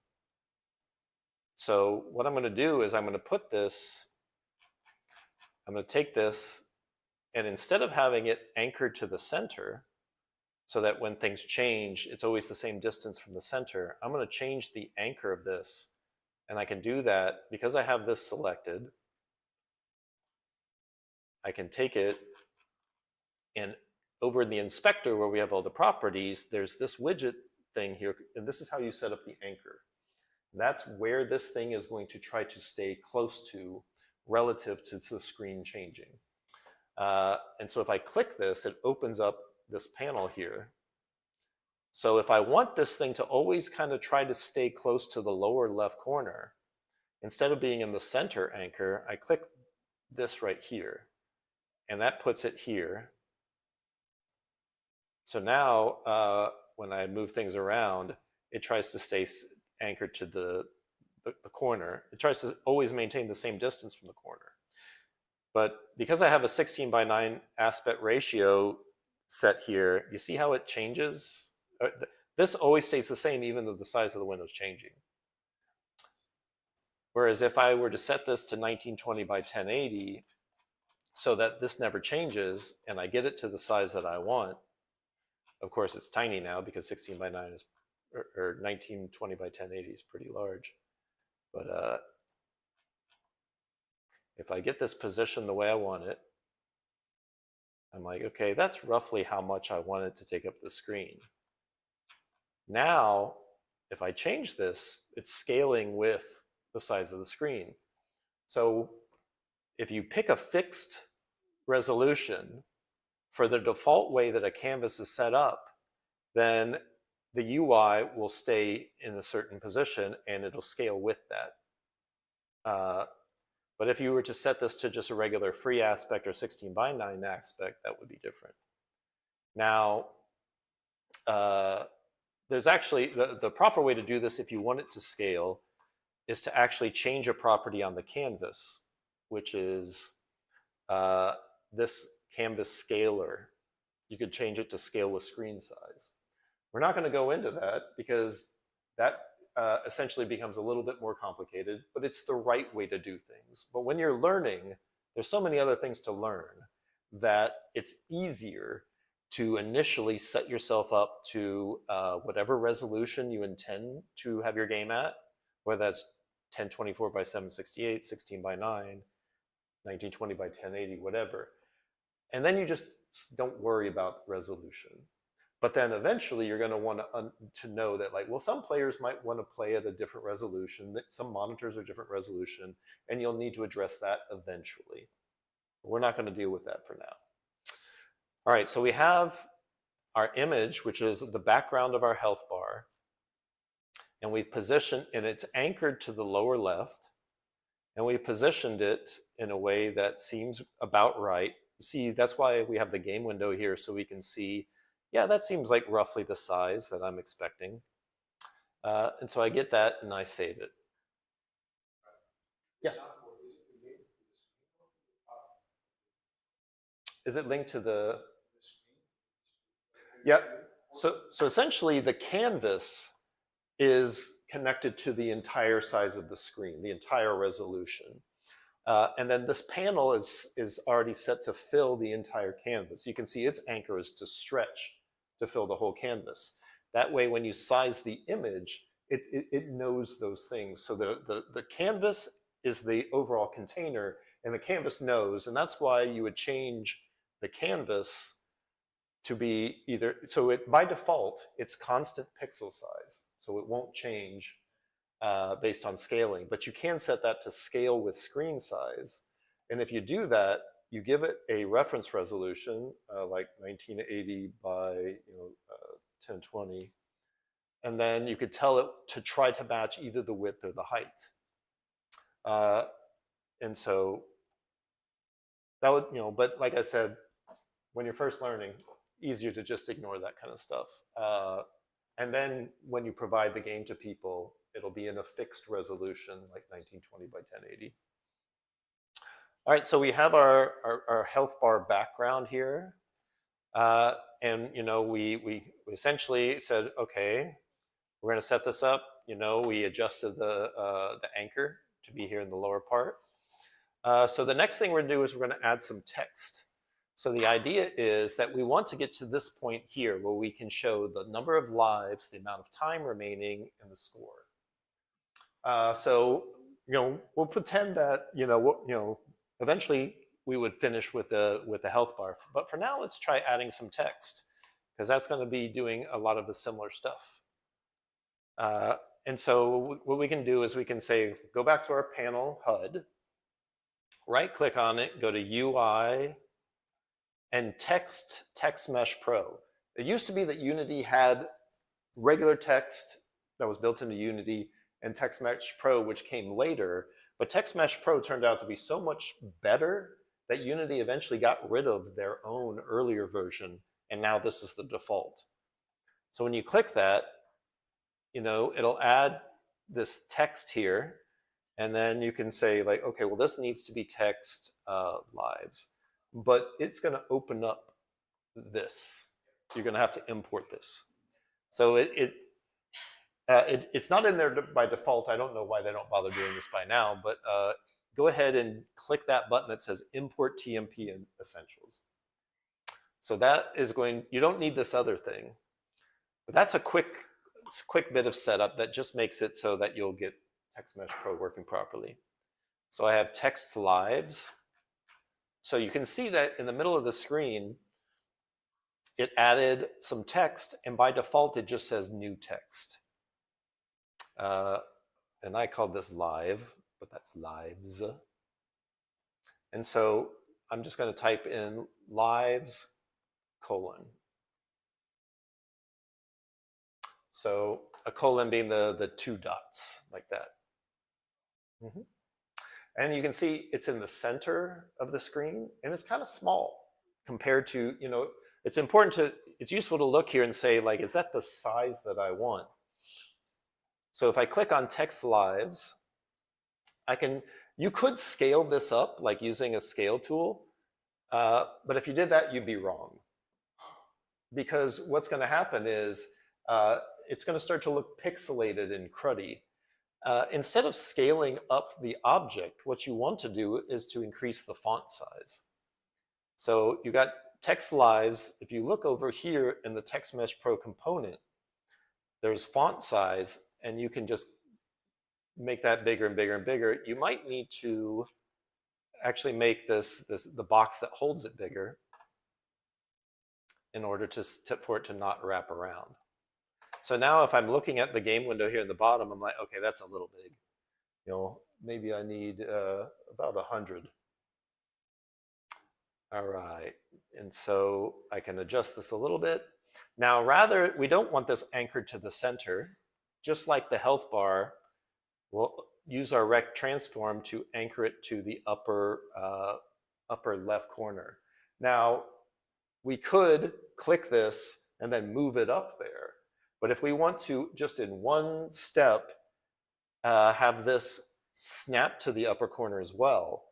So what I'm going to do is I'm going to put this, I'm going to take this, and instead of having it anchored to the center, so that when things change, it's always the same distance from the center, I'm going to change the anchor of this. And I can do that because I have this selected. I can take it, and over in the inspector where we have all the properties, there's this widget thing here, and this is how you set up the anchor. And that's where this thing is going to try to stay close to relative to the screen changing. And so if I click this, it opens up this panel here. So if I want this thing to always kind of try to stay close to the lower left corner, instead of being in the center anchor, I click this right here, and that puts it here. So now when I move things around, it tries to stay anchored to the corner. It tries to always maintain the same distance from the corner. But because I have a 16:9 aspect ratio set here, you see how it changes? This always stays the same even though the size of the window is changing. Whereas if I were to set this to 1920 by 1080 so that this never changes and I get it to the size that I want, of course it's tiny now because 16:9 is, or 1920 by 1080 is pretty large. But if I get this position the way I want it, I'm like, okay, that's roughly how much I want it to take up the screen. Now, if I change this, it's scaling with the size of the screen. So if you pick a fixed resolution for the default way that a canvas is set up, then the UI will stay in a certain position and it'll scale with that. But if you were to set this to just a regular free aspect or 16:9 aspect, that would be different. Now, there's actually, the proper way to do this if you want it to scale is to actually change a property on the canvas, which is this canvas scaler. You could change it to scale with screen size. We're not going to go into that because that essentially becomes a little bit more complicated, but it's the right way to do things. But when you're learning, there's so many other things to learn that it's easier to initially set yourself up to whatever resolution you intend to have your game at, whether that's 1024 by 768, 16 by 9, 1920 by 1080, whatever. And then you just don't worry about resolution. But then eventually you're going to want to know that, like, well, some players might want to play at a different resolution, that some monitors are different resolution, and you'll need to address that eventually. But we're not going to deal with that for now. All right, so we have our image, which is the background of our health bar, and we've positioned, and it's anchored to the lower left, and we positioned it in a way that seems about right. See, that's why we have the game window here, so we can see, yeah, that seems like roughly the size that I'm expecting. And so I get that and I save it. Yeah. Is it linked to the? Yep. So essentially the canvas is connected to the entire size of the screen, the entire resolution. And then this panel is already set to fill the entire canvas. You can see its anchor is to stretch to fill the whole canvas. That way, when you size the image, it knows those things. So the canvas is the overall container, and the canvas knows, and that's why you would change the canvas to be either, so it by default, it's constant pixel size, so it won't change based on scaling, but you can set that to scale with screen size. And if you do that, you give it a reference resolution like 1980 by 1020, and then you could tell it to try to match either the width or the height. And so that would, but like I said, when you're first learning, easier to just ignore that kind of stuff. And then when you provide the game to people, it'll be in a fixed resolution, like 1920 by 1080. All right, so we have our health bar background here. And we essentially said, okay, we're going to set this up. We adjusted the anchor to be here in the lower part. So the next thing we're going to do is we're going to add some text. So the idea is that we want to get to this point here where we can show the number of lives, the amount of time remaining, and the score. So we'll pretend that eventually we would finish with the health bar. But for now, let's try adding some text, because that's going to be doing a lot of the similar stuff. And so what we can do is we can say, go back to our panel HUD, right-click on it, go to UI, and text Mesh Pro. It used to be that Unity had regular text that was built into Unity and Text Mesh Pro, which came later. But Text Mesh Pro turned out to be so much better that Unity eventually got rid of their own earlier version, and now this is the default. So when you click that, it'll add this text here, and then you can say, like, okay, well, this needs to be text lives, but it's going to open up this. You're going to have to import this. So it's not in there by default. I don't know why they don't bother doing this by now, but go ahead and click that button that says Import TMP and Essentials. So that is you don't need this other thing, but that's a quick bit of setup that just makes it so that you'll get Text Mesh Pro working properly. So I have text lives. So you can see that in the middle of the screen, it added some text, and by default, it just says new text. And I called this live, but that's lives. And so I'm just going to type in lives : so a colon being the two dots, like that. And you can see it's in the center of the screen, and it's kind of small compared to, it's useful to look here and say, like, is that the size that I want? So if I click on text lives, you could scale this up, like using a scale tool, but if you did that, you'd be wrong. Because what's going to happen is it's going to start to look pixelated and cruddy. Instead of scaling up the object, what you want to do is to increase the font size. So you got text lives. If you look over here in the Text Mesh Pro component, there's font size, and you can just make that bigger and bigger and bigger. You might need to actually make the box that holds it bigger in order for it to not wrap around. So now if I'm looking at the game window here in the bottom, I'm like, okay, that's a little big. Maybe I need about 100. All right, and so I can adjust this a little bit. Now, we don't want this anchored to the center. Just like the health bar, we'll use our rect transform to anchor it to the upper left corner. Now, we could click this and then move it up there. But if we want to, just in one step, have this snap to the upper corner as well,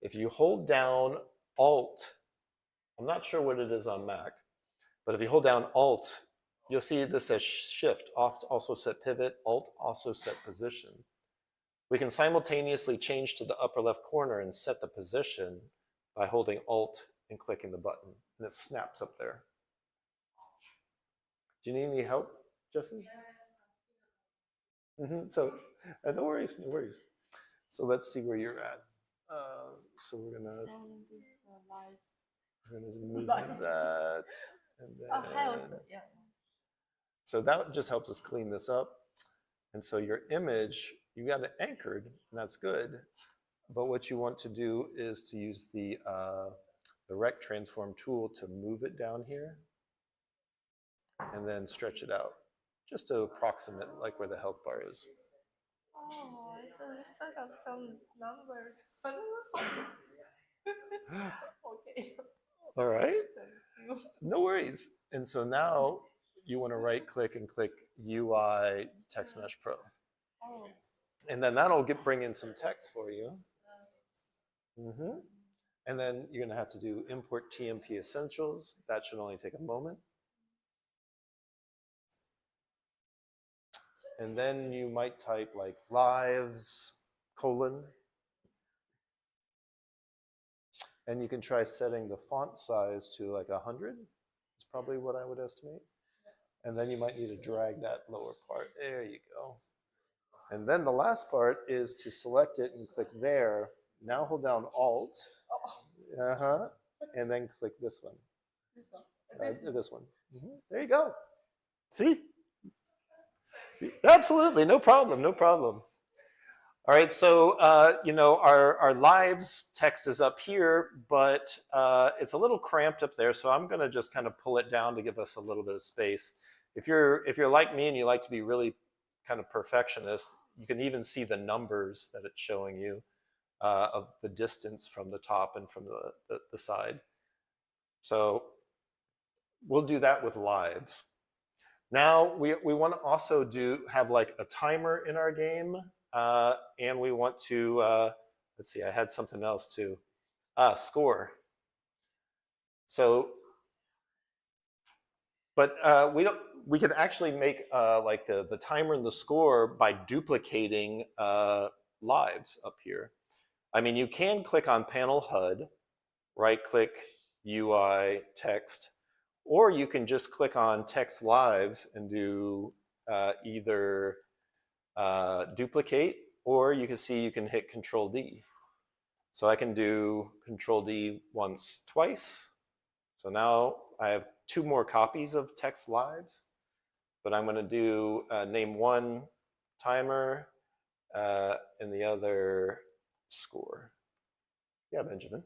if you hold down Alt, I'm not sure what it is on Mac, but if you hold down Alt, you'll see this says Shift, also set pivot, Alt, also set position. We can simultaneously change to the upper left corner and set the position by holding Alt and clicking the button, and it snaps up there. Do you need any help, Justin? So, no worries, no worries. So let's see where you're at. So we're gonna move that, and then so that just helps us clean this up. And so your image, you got it anchored, and that's good. But what you want to do is to use the rect transform tool to move it down here, and then stretch it out, just to approximate like where the health bar is. Oh, so you set up some numbers. Okay. All right. No worries. And so now you want to right click and click UI Text Mesh Pro. Oh. And then that'll bring in some text for you. And then you're going to have to do import TMP essentials. That should only take a moment. And then you might type like lives, : and you can try setting the font size to like 100. It's probably what I would estimate. And then you might need to drag that lower part. There you go. And then the last part is to select it and click there. Now hold down Alt. And then click this one. This one. There you go. See? Absolutely, no problem, no problem. All right, so our lives text is up here, but it's a little cramped up there, so I'm going to just kind of pull it down to give us a little bit of space. If you're like me and you like to be really kind of perfectionist, you can even see the numbers that it's showing you of the distance from the top and from the side. So we'll do that with lives. Now we want to also have like a timer in our game, and we want to let's see, I had something else too. Score. So, but we could actually make like the timer and the score by duplicating lives up here. I mean, you can click on panel HUD, right click UI text, or you can just click on text lives and do either duplicate, or you can hit Control D. So I can do Control D once, twice. So now I have 2 more copies of text lives, but I'm going to do name one timer and the other score. Yeah, Benjamin.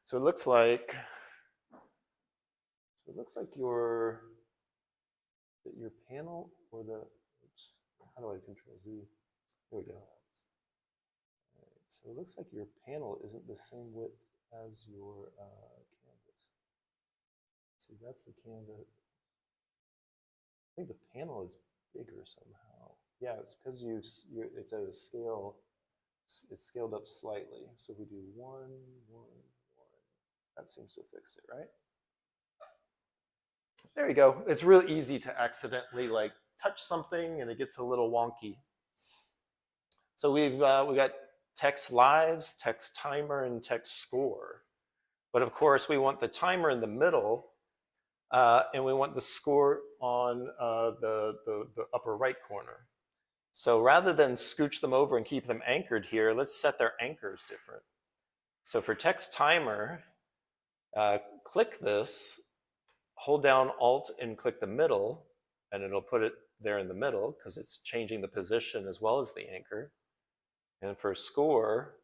So it looks like your panel or oops, how do I Control Z? There we go. All right, so it looks like your panel isn't the same width as your canvas. See, that's the canvas. think the panel is bigger somehow. Yeah, it's because it's at a scale. It's scaled up slightly. So if we do 1, 1, 1, that seems to have fixed it, right? There you go. It's real easy to accidentally like touch something and it gets a little wonky. So we got text lives, text timer, and text score. But of course, we want the timer in the middle, and we want the score on the upper right corner. So rather than scooch them over and keep them anchored here, let's set their anchors different. So for text timer, click this, hold down Alt and click the middle, and it'll put it there in the middle because it's changing the position as well as the anchor. And for score,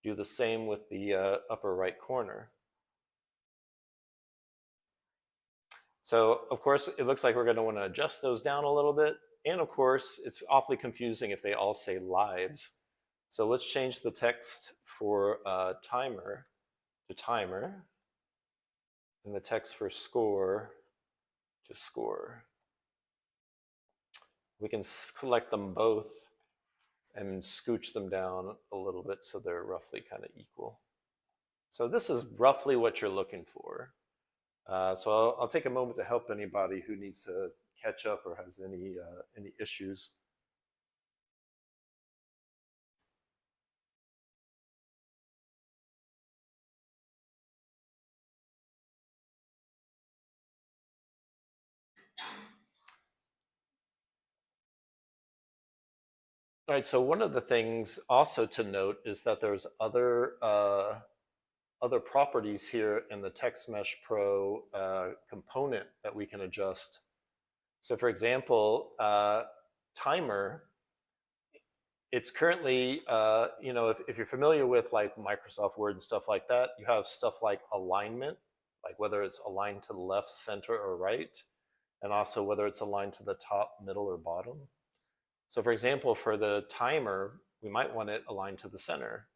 do the same with the upper right corner. So of course, it looks like we're going to want to adjust those down a little bit. And of course, it's awfully confusing if they all say lives. So let's change the text for timer to timer, and the text for score to score. We can select them both and scooch them down a little bit so they're roughly kind of equal. So this is roughly what you're looking for. So I'll take a moment to help anybody who needs to catch up or has any issues. All right, so one of the things also to note is that there's other properties here in the Text Mesh Pro component that we can adjust. So for example, timer, it's currently, if you're familiar with like Microsoft Word and stuff like that, you have stuff like alignment, like whether it's aligned to the left, center, or right, and also whether it's aligned to the top, middle, or bottom. So for example, for the timer, we might want it aligned to the center.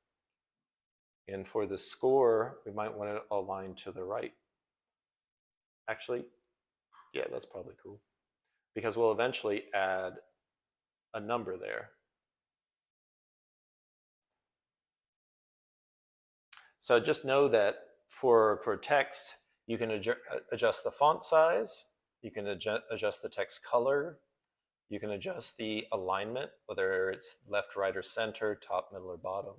And for the score, we might want it aligned to the right. Actually, yeah, that's probably cool, because we'll eventually add a number there. So just know that for text, you can adjust the font size, you can adjust the text color, you can adjust the alignment, whether it's left, right, or center, top, middle, or bottom.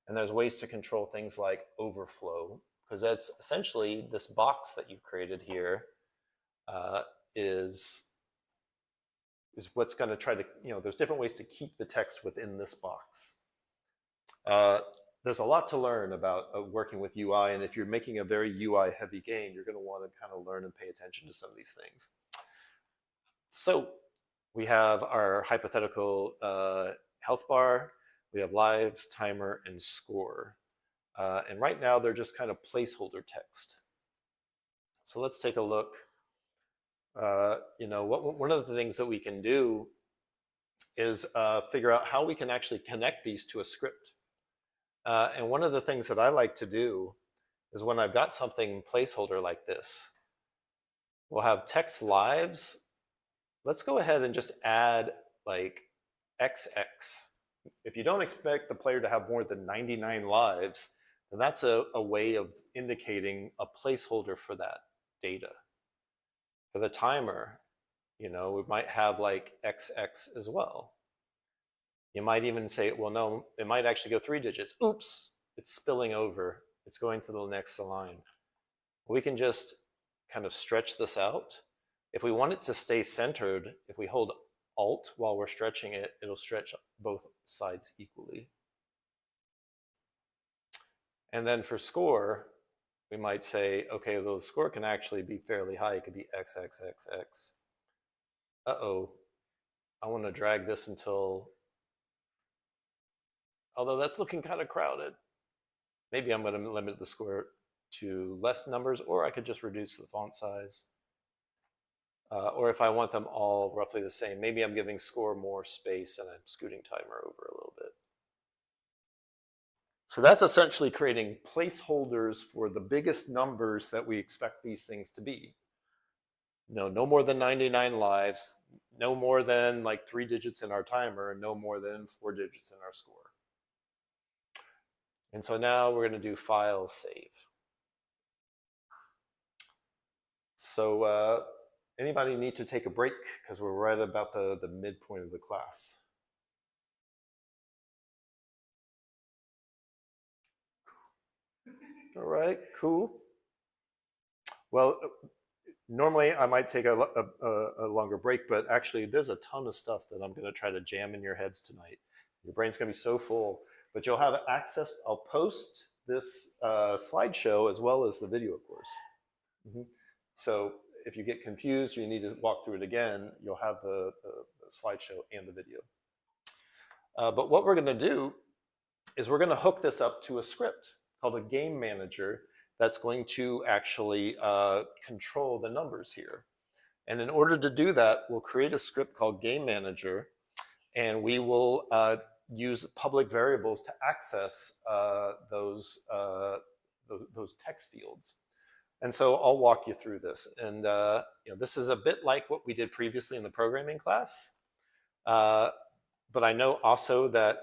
And there's ways to control things like overflow, because that's essentially this box that you've created here is what's going to try to, there's different ways to keep the text within this box. There's a lot to learn about working with UI, and if you're making a very UI heavy game, you're going to want to kind of learn and pay attention to some of these things. So we have our hypothetical health bar, we have lives, timer, and score. And right now they're just kind of placeholder text. So let's take a look. One of the things that we can do is figure out how we can actually connect these to a script. And one of the things that I like to do is when I've got something placeholder like this, we'll have text lives. Let's go ahead and just add like XX. If you don't expect the player to have more than 99 lives, then that's a way of indicating a placeholder for that data. For the timer, we might have like XX as well. You might even say, well, no, it might actually go 3 digits. Oops, it's spilling over. It's going to the next line. We can just kind of stretch this out. If we want it to stay centered, if we hold Alt while we're stretching it, it'll stretch both sides equally. And then for score, we might say, okay, the score can actually be fairly high. It could be XXXX. Uh-oh, I want to drag this until, although that's looking kind of crowded. Maybe I'm going to limit the score to less numbers, or I could just reduce the font size. Or if I want them all roughly the same, maybe I'm giving score more space and I'm scooting timer over a little bit. So that's essentially creating placeholders for the biggest numbers that we expect these things to be. No more than 99 lives, no more than like 3 digits in our timer, and no more than 4 digits in our score. And so now we're going to do file save. So anybody need to take a break? Because we're right about the midpoint of the class. All right, cool. Well, normally I might take a longer break, but actually there's a ton of stuff that I'm going to try to jam in your heads tonight. Your brain's going to be so full, but you'll have access. I'll post this slideshow as well as the video, of course. So if you get confused, you need to walk through it again, you'll have the slideshow and the video. But what we're going to do is we're going to hook this up to a script called a GameManager that's going to actually control the numbers here. And in order to do that, we'll create a script called GameManager, and we will use public variables to access those text fields. And so I'll walk you through this. And this is a bit like what we did previously in the programming class. But I know also that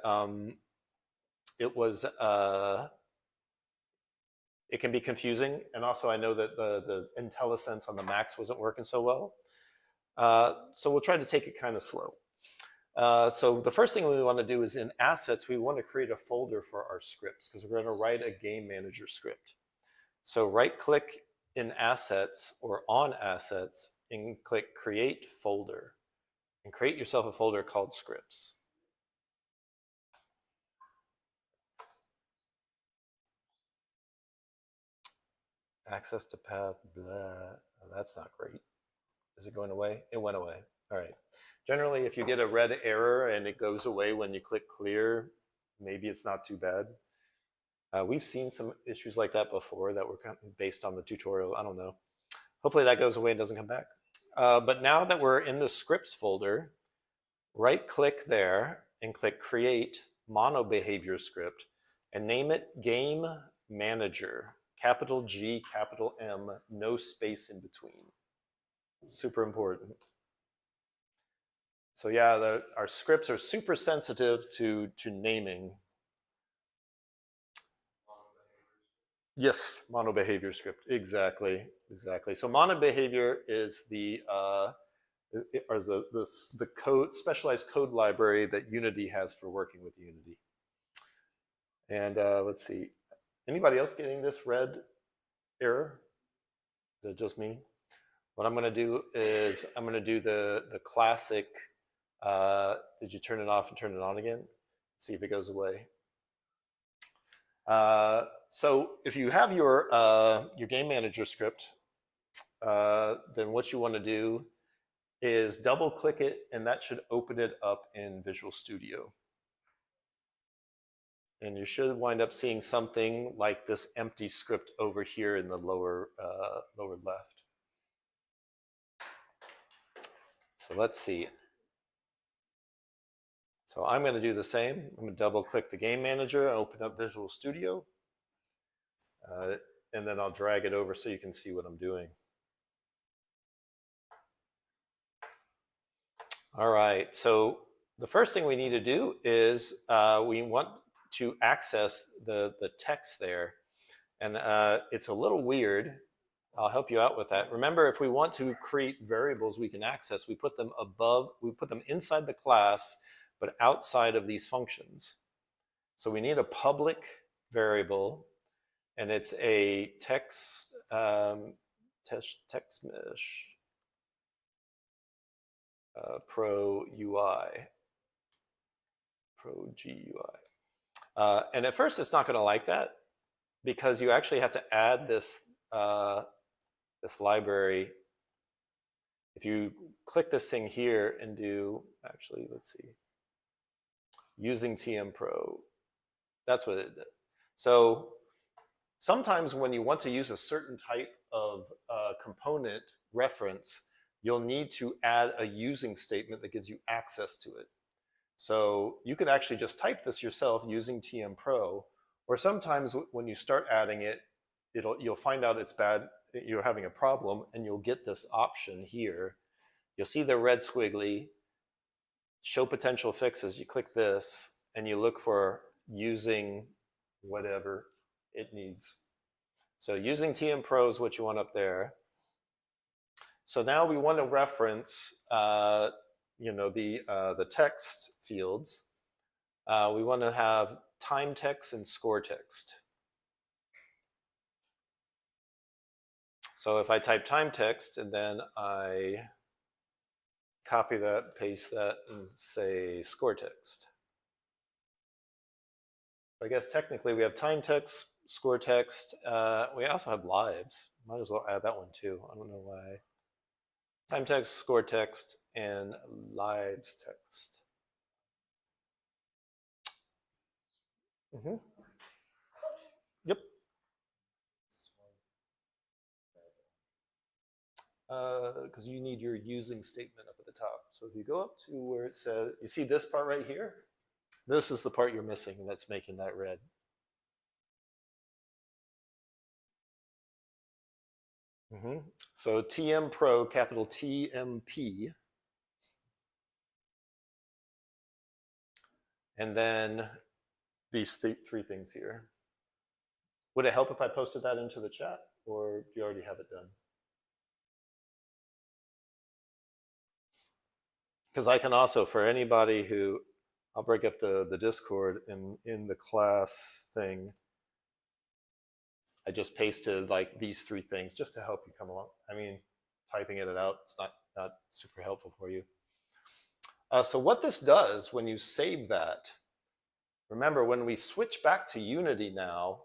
it can be confusing. And also I know that the IntelliSense on the Macs wasn't working so well. So we'll try to take it kind of slow. So the first thing we want to do is in assets, we want to create a folder for our scripts because we're going to write a GameManager script. So right click in assets or on assets and click create folder and create yourself a folder called scripts. Access to path, blah. Oh, that's not great. Is it going away? It went away. All right. Generally, if you get a red error and it goes away when you click clear, maybe it's not too bad. We've seen some issues like that before that were kind of based on the tutorial. I don't know. Hopefully that goes away and doesn't come back. But now that we're in the scripts folder, right click there and click create mono behavior script and name it Game Manager, capital G, capital M, no space in between. Super important. So yeah, our scripts are super sensitive to naming. Yes, mono behavior script, exactly. So mono behavior is the code, specialized code library that Unity has for working with Unity. And let's see, anybody else getting this red error? Is it just me? What I'm going to do is I'm going to do the classic. Did you turn it off and turn it on again? See if it goes away. So if you have your GameManager script, then what you want to do is double click it, and that should open it up in Visual Studio. And you should wind up seeing something like this empty script over here in the lower left. So let's see. So I'm going to do the same. I'm going to double click the GameManager and open up Visual Studio. And then I'll drag it over so you can see what I'm doing. All right, so the first thing we need to do is we want to access the text there. And it's a little weird. I'll help you out with that. Remember, if we want to create variables we can access, we put them inside the class, but outside of these functions. So we need a public variable, and it's a text mesh pro GUI. And at first, it's not going to like that because you actually have to add this this library. If you click this thing here and do, actually, let's see, using TM Pro, that's what it did. So sometimes when you want to use a certain type of component reference, you'll need to add a using statement that gives you access to it. So you could actually just type this yourself using TM Pro, or sometimes when you start adding it, you'll find out it's bad you're having a problem, and you'll get this option here. You'll see the red squiggly, show potential fixes. You click this, and you look for using whatever it needs. So using TM Pro is what you want up there. So now we want to reference, the text fields. We want to have time text and score text. So if I type time text and then I copy that, paste that, and say score text. I guess technically we have time text, score text. We also have lives. Might as well add that one too. I don't know why. Time text, score text, and lives text. Mm-hmm. Yep. Because you need your using statement up at the top. So if you go up to where it says, you see this part right here? This is the part you're missing, and that's making that red. Mm-hmm. So TM Pro, capital TMP. And then these three things here. Would it help if I posted that into the chat, or do you already have it done? Because I can also, for anybody who, I'll break up the Discord in the class thing. I just pasted like these three things just to help you come along. I mean, typing it out, it's not super helpful for you. So what this does when you save that, remember when we switch back to Unity now,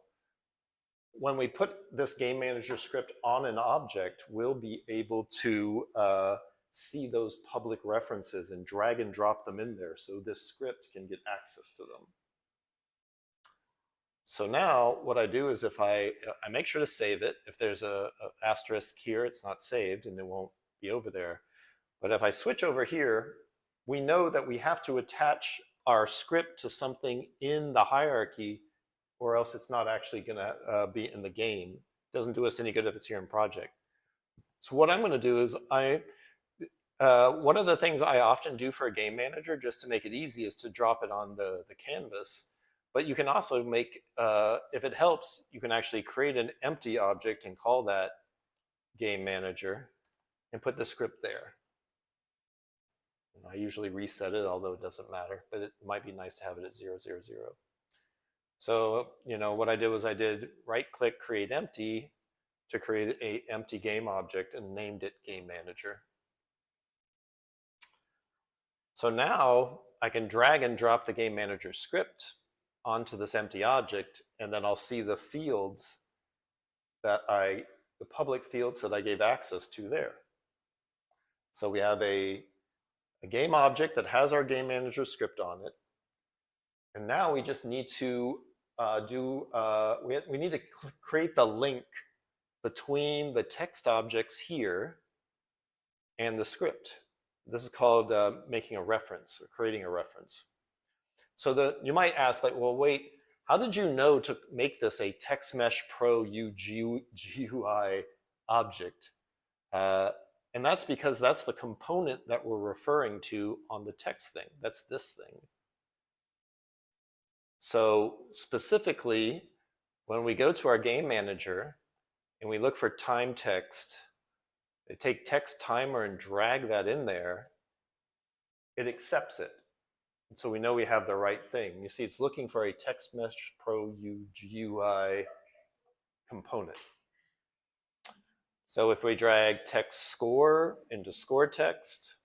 when we put this GameManager script on an object, we'll be able to see those public references and drag and drop them in there so this script can get access to them. So now what I do is if I make sure to save it. If there's a asterisk here, it's not saved and it won't be over there. But if I switch over here, we know that we have to attach our script to something in the hierarchy, or else it's not actually going to be in the game. It doesn't do us any good if it's here in project. So what I'm going to do is one of the things I often do for a game manager just to make it easy is to drop it on the canvas. But you can also make, if it helps, you can actually create an empty object and call that game manager and put the script there. And I usually reset it, although it doesn't matter, but it might be nice to have it at 0, 0, 0. So, what I did was I did right click, create empty to create a empty game object and named it game manager. So now I can drag and drop the game manager script onto this empty object, and then I'll see the fields that the public fields that I gave access to there. So we have a game object that has our game manager script on it. And now we just need to we need to create the link between the text objects here and the script. This is called making a reference or creating a reference. So you might ask, like, well, wait, how did you know to make this a TextMesh Pro GUI object? And that's because that's the component that we're referring to on the text thing. That's this thing. So specifically, when we go to our game manager and we look for time text, they take text timer and drag that in there, it accepts it. And so we know we have the right thing. You see, it's looking for a TextMesh Pro GUI component. So if we drag text score into score text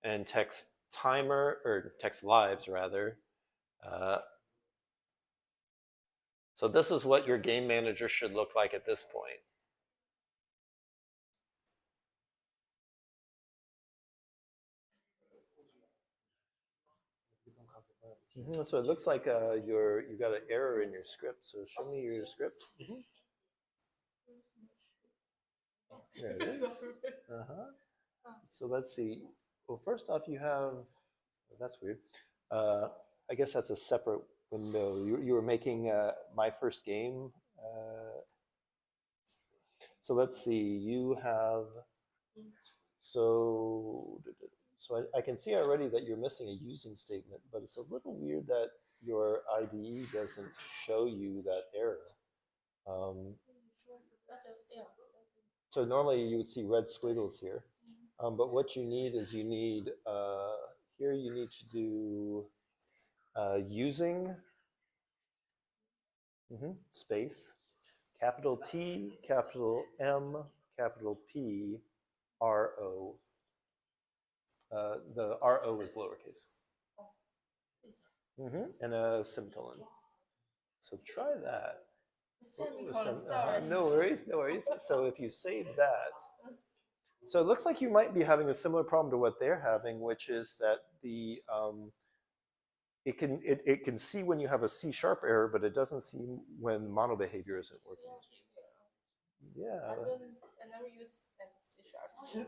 and text timer, or text lives rather, so this is what your game manager should look like at this point. So it looks like you've got an error in your script. So show me your script. There it is. So let's see. Well, first off, you have, that's weird. I guess that's a separate window. You were making my first game. So let's see, you have, so, I can see already that you're missing a using statement, but it's a little weird that your IDE doesn't show you that error. Um, so normally you would see red squiggles here, but what you need is here you need to do using space, capital T, capital M, capital P, RO. The RO is lowercase. And a semicolon. So try that. No worries, no worries. So if you save that, so it looks like you might be having a similar problem to what they're having, which is that it can see when you have a C# error, but it doesn't see when mono behavior isn't working. Yeah. I never use C#.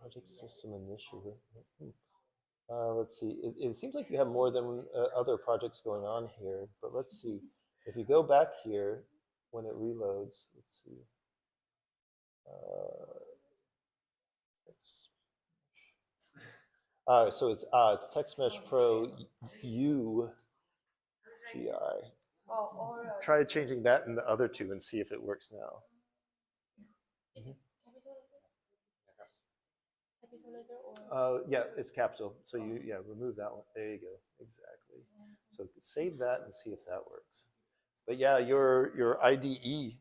Project system initiative. Let's see. It seems like you have more than other projects going on here, but let's see. If you go back here, when it reloads, let's see. So it's TextMesh Pro UGI. Try changing that in the other two and see if it works now. Yeah, it's capital. So remove that one. There you go. Exactly. So save that and see if that works. But yeah, your IDE,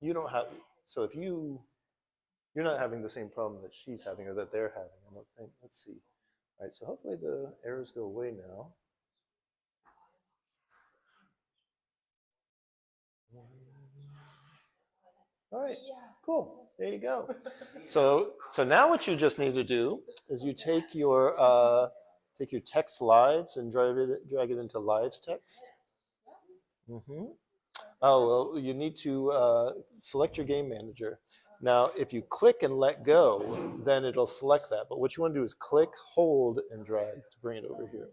you don't have. So if you're not having the same problem that she's having or that they're having, I don't think. Let's see. All right. So hopefully the errors go away now. All right, cool. There you go. So now what you just need to do is you take your text lives and drag it into lives text. Oh, well, you need to select your game manager. Now, if you click and let go, then it'll select that. But what you want to do is click, hold, and drag to bring it over here.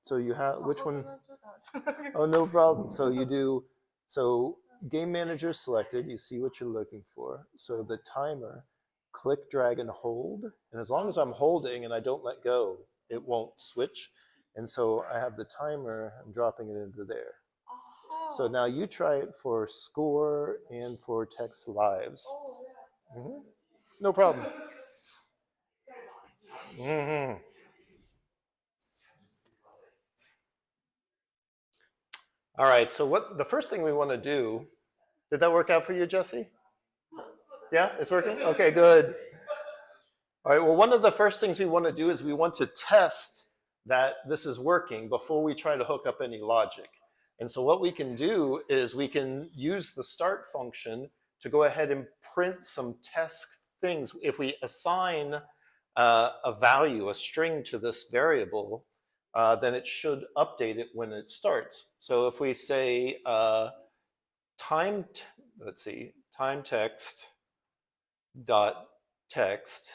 So you have, which one? Oh, no problem. So you do, so game manager selected, you see what you're looking for. So the timer, click, drag, and hold. And as long as I'm holding and I don't let go, it won't switch. And so I have the timer, I'm dropping it into there. So now you try it for score and for text lives. No problem. All right, so what the first thing we want to do, did that work out for you, Jesse? Yeah, it's working? Okay, good. All right, well, one of the first things we want to do is we want to test that this is working before we try to hook up any logic. And so what we can do is we can use the start function to go ahead and print some test things. If we assign a value, a string to this variable, then it should update it when it starts. So if we say time text dot text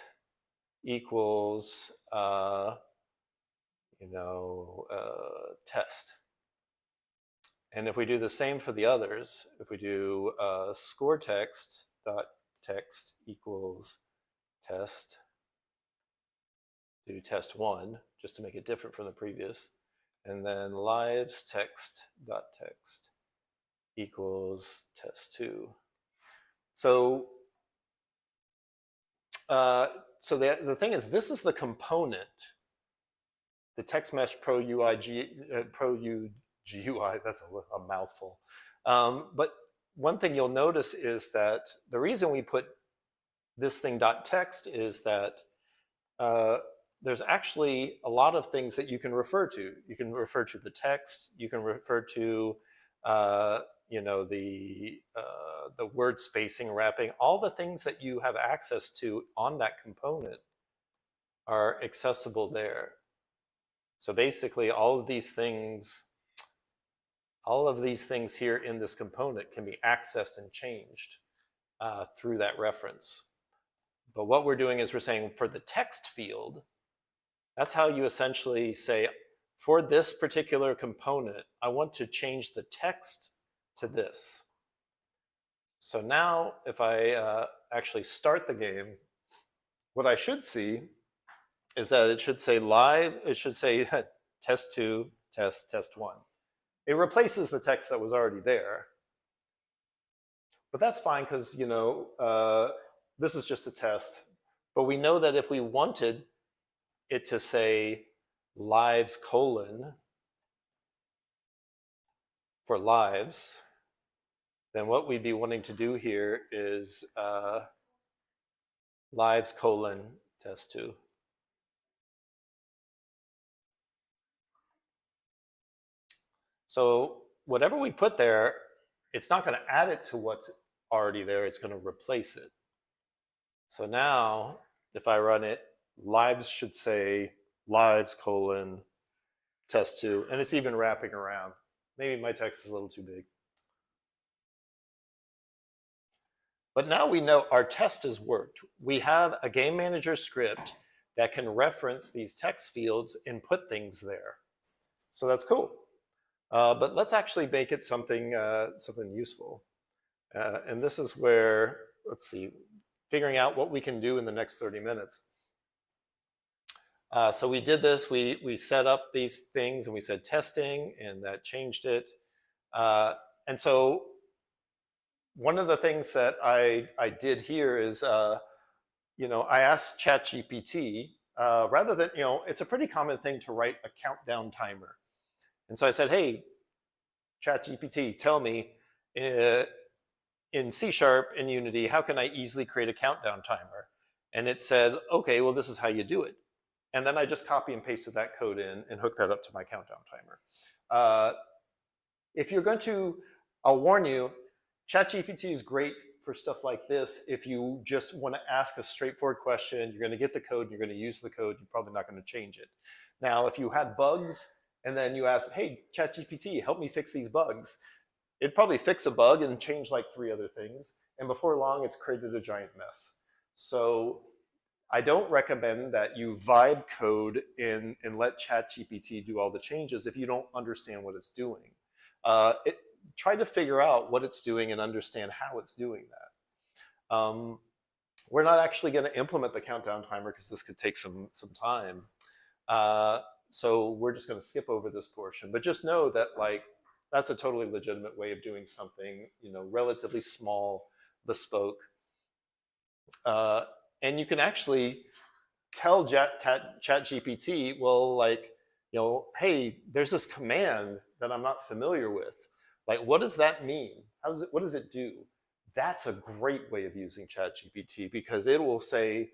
equals test. And if we do the same for the others, if we do score text dot text equals test, do test 1 just to make it different from the previous, and then lives text dot text equals test 2. So the thing is, this is the component, the TextMesh Pro GUI, that's a mouthful. But one thing you'll notice is that the reason we put this thing .text is that there's actually a lot of things that you can refer to. You can refer to the text. You can refer to the word spacing, wrapping. All the things that you have access to on that component are accessible there. So basically, all of these things here in this component can be accessed and changed through that reference. But what we're doing is we're saying for the text field, that's how you essentially say, for this particular component, I want to change the text to this. So now if I actually start the game, what I should see is that it should say live, it should say test 2, test 1. It replaces the text that was already there. But that's fine because, this is just a test. But we know that if we wanted it to say lives colon for lives, then what we'd be wanting to do here is lives colon test 2. So whatever we put there, it's not going to add it to what's already there. It's going to replace it. So now if I run it, lives should say lives colon test 2. And it's even wrapping around. Maybe my text is a little too big. But now we know our test has worked. We have a GameManager script that can reference these text fields and put things there. So that's cool. But let's actually make it something useful. And this is where, let's see, figuring out what we can do in the next 30 minutes. So we did this, we set up these things and we said testing, and that changed it. And so one of the things that I did here is, I asked ChatGPT, rather than, it's a pretty common thing to write a countdown timer. And so I said, hey, ChatGPT, tell me, in C# in Unity, how can I easily create a countdown timer? And it said, okay, well, this is how you do it. And then I just copy and pasted that code in and hooked that up to my countdown timer. If you're going to, I'll warn you, ChatGPT is great for stuff like this. If you just want to ask a straightforward question, you're going to get the code, and you're going to use the code, you're probably not going to change it. Now, if you had bugs, and then you ask, hey, ChatGPT, help me fix these bugs, it'd probably fix a bug and change like 3 other things. And before long, it's created a giant mess. So I don't recommend that you vibe code and let ChatGPT do all the changes if you don't understand what it's doing. Try to figure out what it's doing and understand how it's doing that. We're not actually going to implement the countdown timer because this could take some time. So we're just going to skip over this portion. But just know that that's a totally legitimate way of doing something, relatively small, bespoke. And you can actually tell ChatGPT, well, hey, there's this command that I'm not familiar with. What does that mean? What does it do? That's a great way of using ChatGPT, because it will say,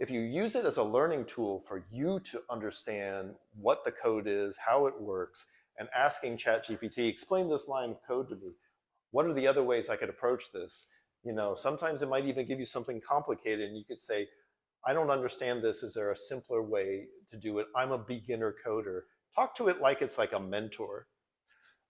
if you use it as a learning tool for you to understand what the code is, how it works, and asking ChatGPT, explain this line of code to me. What are the other ways I could approach this? Sometimes it might even give you something complicated, and you could say, I don't understand this. Is there a simpler way to do it? I'm a beginner coder. Talk to it like it's like a mentor.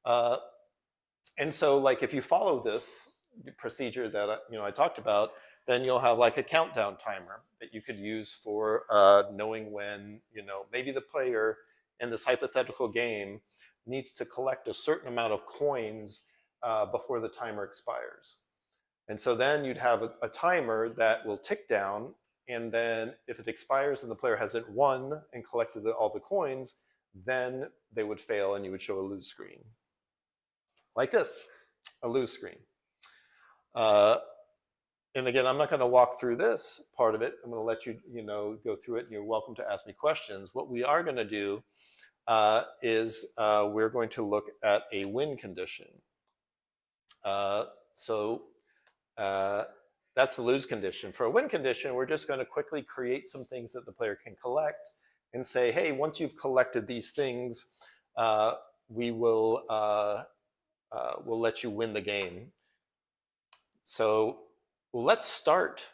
And so if you follow this procedure that I talked about, then you'll have a countdown timer that you could use for knowing when maybe the player in this hypothetical game needs to collect a certain amount of coins before the timer expires. And so then you'd have a timer that will tick down, and then if it expires and the player hasn't won and collected all the coins, then they would fail and you would show a lose screen. Like this, a lose screen. And again, I'm not going to walk through this part of it. I'm going to let you, go through it, and you're welcome to ask me questions. What we are going to do is we're going to look at a win condition. That's the lose condition. For a win condition, we're just going to quickly create some things that the player can collect and say, hey, once you've collected these things, we will we'll let you win the game. So let's start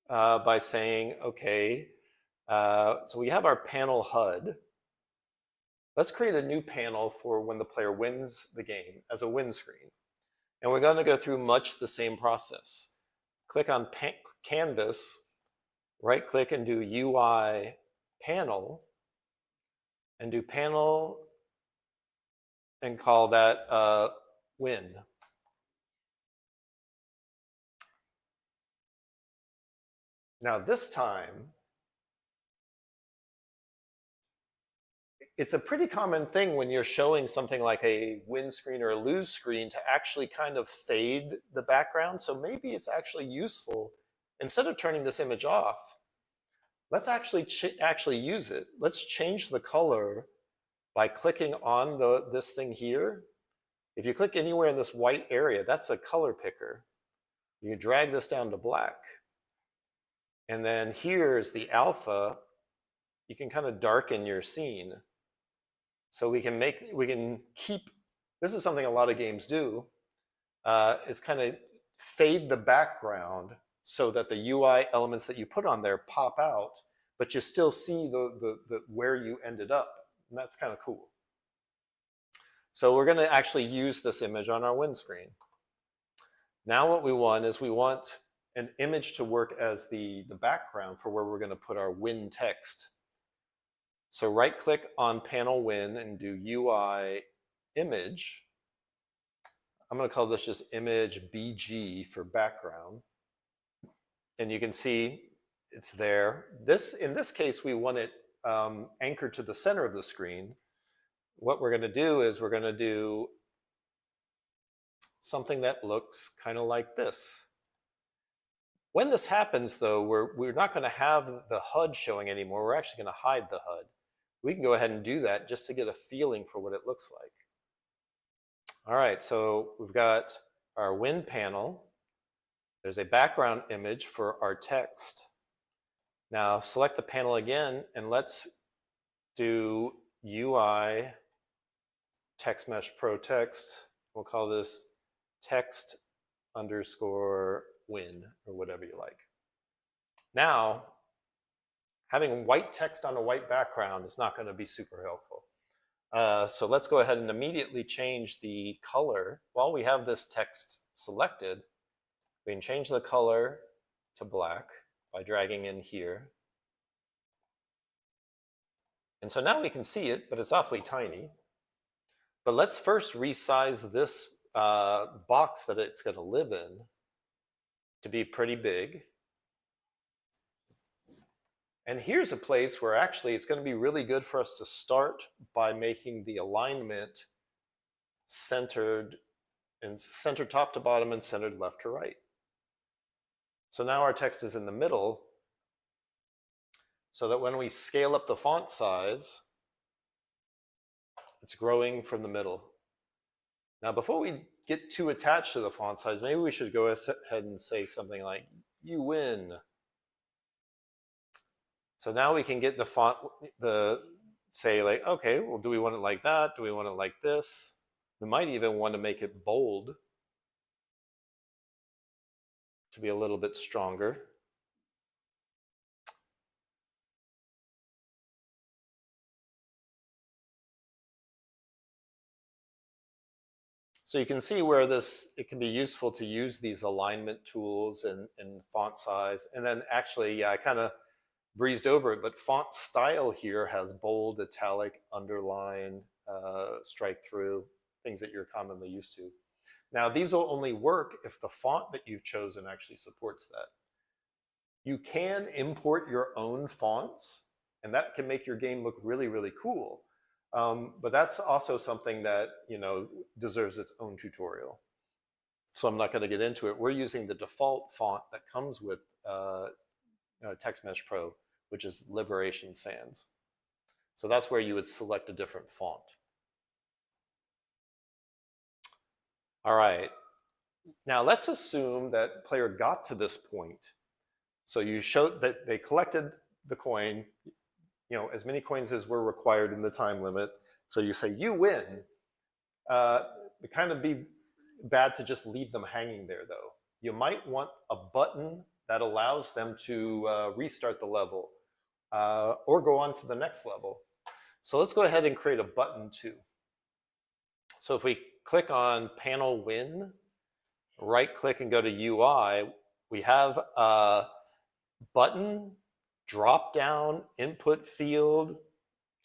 by saying, okay, so we have our panel HUD. Let's create a new panel for when the player wins the game as a win screen. And we're going to go through much the same process. Click on Canvas, right click and do UI panel. and do panel and call that win. Now this time, it's a pretty common thing when you're showing something like a win screen or a lose screen to actually kind of fade the background. So maybe it's actually useful, instead of turning this image off, let's actually use it. Let's change the color by clicking on this thing here. If you click anywhere in this white area, that's a color picker. You drag this down to black. And then here's the alpha. You can kind of darken your scene. So we can keep, this is something a lot of games do, is kind of fade the background so that the UI elements that you put on there pop out, but you still see the where you ended up. And that's kind of cool. So we're going to actually use this image on our win screen. Now what we want is we want an image to work as the background for where we're going to put our win text. So right click on panel win and do UI image. I'm going to call this just image BG for background. And you can see it's there. In this case, we want it anchored to the center of the screen. What we're going to do is we're going to do something that looks kind of like this. When this happens, though, we're not going to have the HUD showing anymore. We're actually going to hide the HUD. We can go ahead and do that just to get a feeling for what it looks like. All right, so we've got our win panel. There's a background image for our text. Now select the panel again and let's do UI text mesh pro text. We'll call this text underscore win or whatever you like. Now, having white text on a white background is not going to be super helpful. So let's go ahead and immediately change the color. While we have this text selected, we can change the color to black by dragging in here. And so now we can see it, but it's awfully tiny. But let's first resize this box that it's going to live in to be pretty big. And here's a place where actually it's going to be really good for us to start by making the alignment centered top to bottom and centered left to right. So now our text is in the middle, so that when we scale up the font size, it's growing from the middle. Now, before we get too attached to the font size, maybe we should go ahead and say something like, "You win." So now we can get the font, say like, okay, well, do we want it like that? Do we want it like this? We might even want to make it bold to be a little bit stronger. So you can see where it can be useful to use these alignment tools and font size. And then actually, yeah, I kind of breezed over it, but font style here has bold, italic, underline, strike through, things that you're commonly used to. Now, these will only work if the font that you've chosen actually supports that. You can import your own fonts, and that can make your game look really, really cool. But that's also something that deserves its own tutorial. So I'm not going to get into it. We're using the default font that comes with Text Mesh Pro, which is Liberation Sans. So that's where you would select a different font. All right. Now let's assume that player got to this point. So you showed that they collected the coin, as many coins as were required in the time limit. So you say, "You win." It kind of be bad to just leave them hanging there, though. You might want a button that allows them to restart the level or go on to the next level. So let's go ahead and create a button too. So if we click on panel win, right click and go to UI, we have a button, drop down, input field,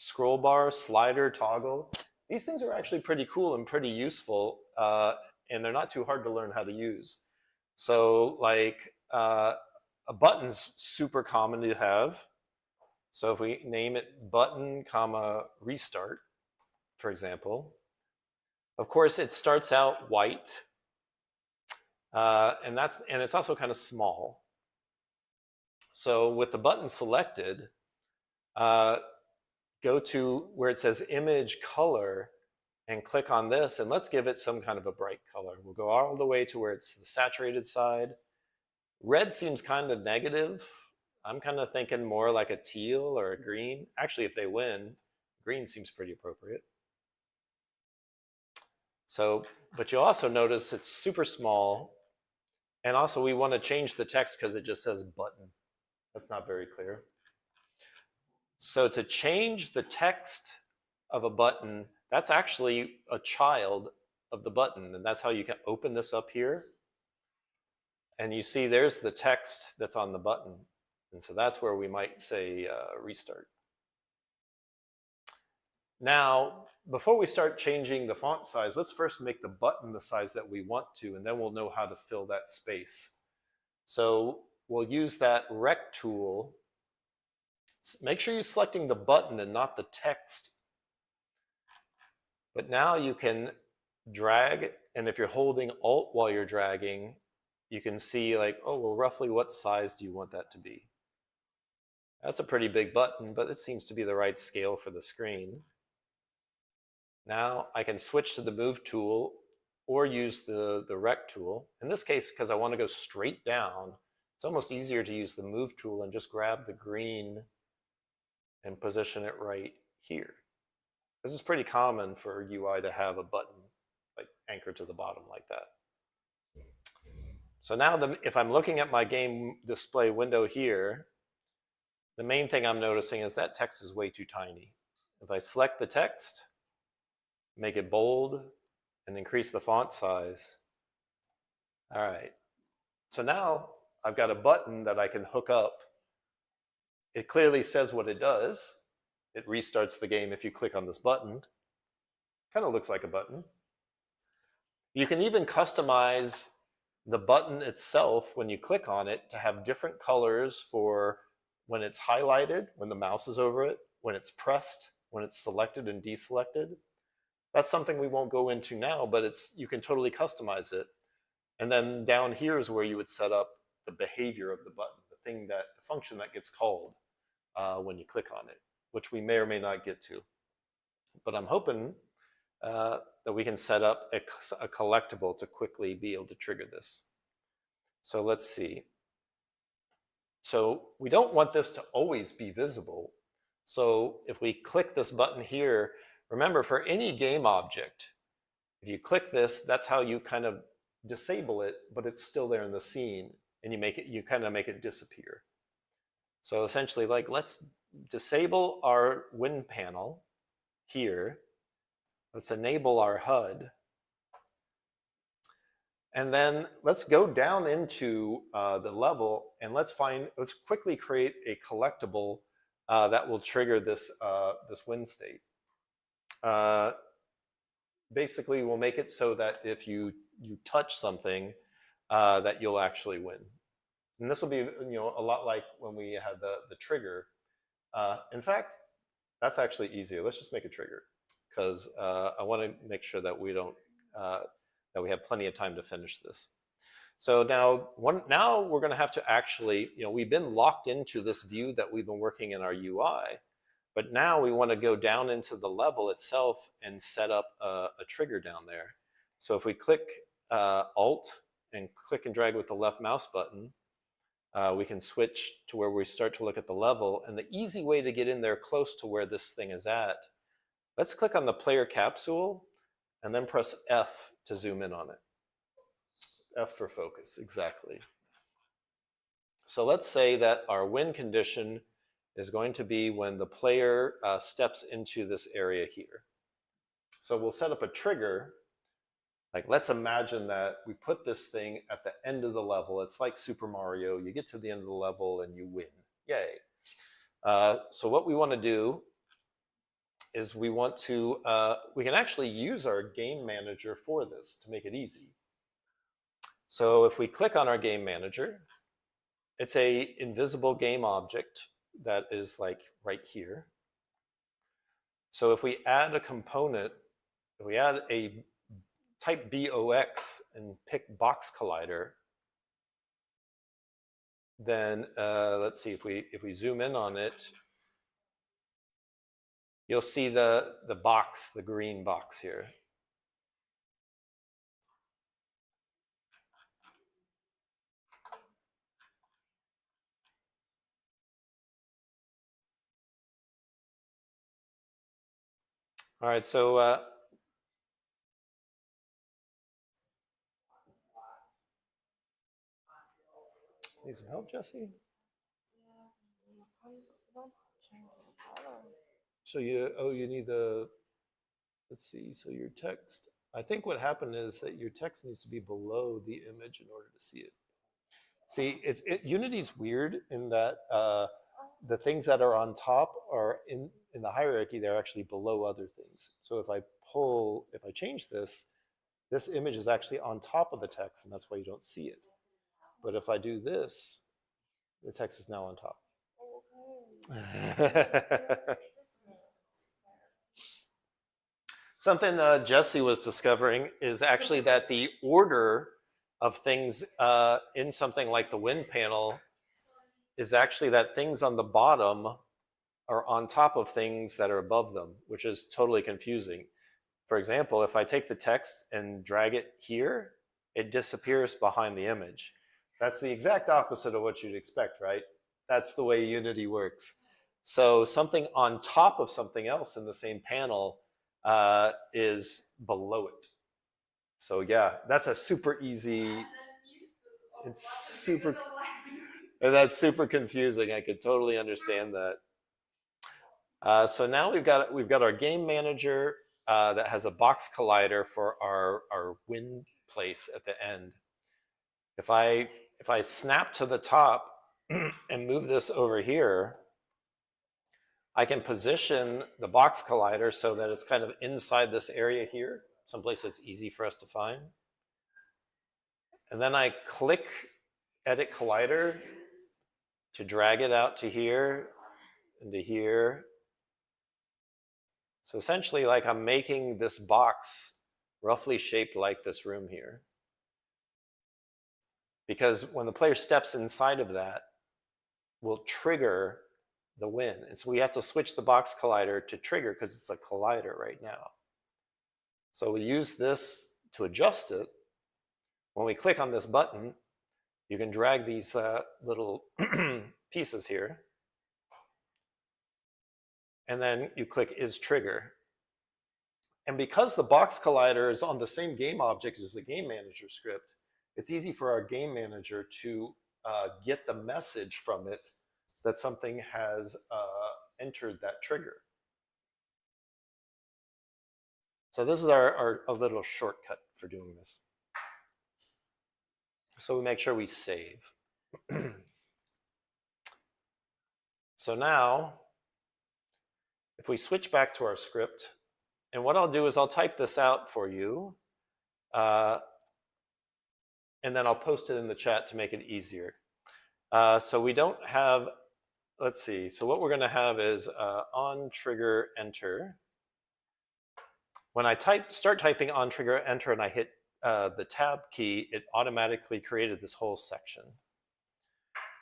scroll bar, slider, toggle. These things are actually pretty cool and pretty useful, and they're not too hard to learn how to use. So like a button's super common to have. So if we name it button, comma, restart, for example, of course it starts out white, and it's also kind of small. So with the button selected, go to where it says image color and click on this, and let's give it some kind of a bright color. We'll go all the way to where it's the saturated side. Red seems kind of negative. I'm kind of thinking more like a teal or a green. Actually, if they win, green seems pretty appropriate. So, but you'll also notice it's super small. And also we want to change the text because it just says button. That's not very clear. So to change the text of a button, that's actually a child of the button. And that's how you can open this up here. And you see there's the text that's on the button. And so that's where we might say restart. Now, before we start changing the font size, let's first make the button the size that we want to, and then we'll know how to fill that space. So we'll use that rect tool. Make sure you're selecting the button and not the text. But now you can drag, and if you're holding Alt while you're dragging, you can see like, oh, well, roughly what size do you want that to be? That's a pretty big button, but it seems to be the right scale for the screen. Now I can switch to the Move tool or use the Rect tool. In this case, because I want to go straight down, it's almost easier to use the Move tool and just grab the green and position it right here. This is pretty common for UI to have a button like anchored to the bottom like that. So now if I'm looking at my game display window here, the main thing I'm noticing is that text is way too tiny. If I select the text, make it bold, and increase the font size. All right. So now I've got a button that I can hook up. It clearly says what it does. It restarts the game if you click on this button. Kind of looks like a button. You can even customize the button itself when you click on it to have different colors for when it's highlighted, when the mouse is over it, when it's pressed, when it's selected and deselected. That's something we won't go into now, but you can totally customize it. And then down here is where you would set up the behavior of the button, the function that gets called when you click on it, which we may or may not get to. But I'm hoping that we can set up a collectible to quickly be able to trigger this. So let's see. So we don't want this to always be visible. So if we click this button here, remember, for any game object, if you click this, that's how you kind of disable it, but it's still there in the scene, and you kind of make it disappear. So essentially, like, let's disable our win panel here. Let's enable our HUD. And then let's go down into the level, and let's quickly create a collectible that will trigger this win state. Basically, we'll make it so that if you touch something, that you'll actually win. And this will be a lot like when we had the trigger. In fact, that's actually easier. Let's just make a trigger because I want to make sure that we don't that we have plenty of time to finish this. So now we're going to have to actually, we've been locked into this view that we've been working in our UI. But now we want to go down into the level itself and set up a trigger down there. So if we click Alt and click and drag with the left mouse button, we can switch to where we start to look at the level. And the easy way to get in there close to where this thing is at, let's click on the player capsule and then press F to zoom in on it. F for focus, exactly. So let's say that our win condition is going to be when the player steps into this area here. So we'll set up a trigger. Like, let's imagine that we put this thing at the end of the level. It's like Super Mario. You get to the end of the level and you win. Yay. So what we want to do is we can actually use our game manager for this to make it easy. So if we click on our game manager, it's a invisible game object that is like right here. So if we add a component, if we add a type BOX and pick box collider, then let's see, if we zoom in on it, you'll see the box, the green box here. All right, so need some help, Jesse? So you need let's see, so your text, I think what happened is that your text needs to be below the image in order to see it. See, Unity's weird in that the things that are on top are in the hierarchy, they're actually below other things. So if I change this image is actually on top of the text, and that's why you don't see it. But if I do this, the text is now on top. Something Jesse was discovering is actually that the order of things in something like the wind panel is actually that things on the bottom are on top of things that are above them, which is totally confusing. For example, if I take the text and drag it here, it disappears behind the image. That's the exact opposite of what you'd expect, right? That's the way Unity works. So something on top of something else in the same panel is below it. So yeah, that's a super easy, that's super confusing. I could totally understand that. So now we've got our game manager that has a box collider for our win place at the end. If I snap to the top and move this over here, I can position the box collider so that it's kind of inside this area here, someplace that's easy for us to find. And then I click Edit Collider to drag it out to here and to here. So essentially, like, I'm making this box roughly shaped like this room here. Because when the player steps inside of that, will trigger the win. And so we have to switch the box collider to trigger because it's a collider right now. So we use this to adjust it. When we click on this button, you can drag these little pieces here. And then you click is trigger. And because the box collider is on the same game object as the game manager script, it's easy for our game manager to get the message from it that something has entered that trigger. So this is a little shortcut for doing this. So we make sure we save. So now, if we switch back to our script, and what I'll do is I'll type this out for you, and then I'll post it in the chat to make it easier. So we don't have, let's see, so what we're gonna have is on trigger enter. When I start typing on trigger enter and I hit the tab key, it automatically created this whole section.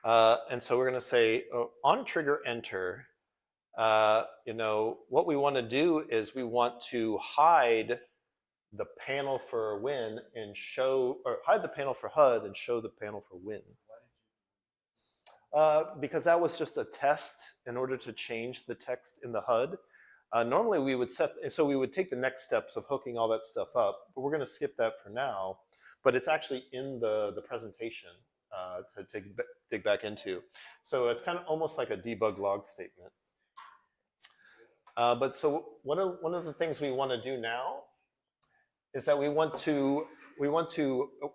And so we're gonna say on trigger enter, what we want to do is we want to hide the panel for win and show, or hide the panel for HUD and show the panel for win. Because that was just a test in order to change the text in the HUD. Normally we would we would take the next steps of hooking all that stuff up, but we're going to skip that for now. But it's actually in the presentation to dig back into. So it's kind of almost like a debug log statement. But so one of the things we want to do now is that we want to,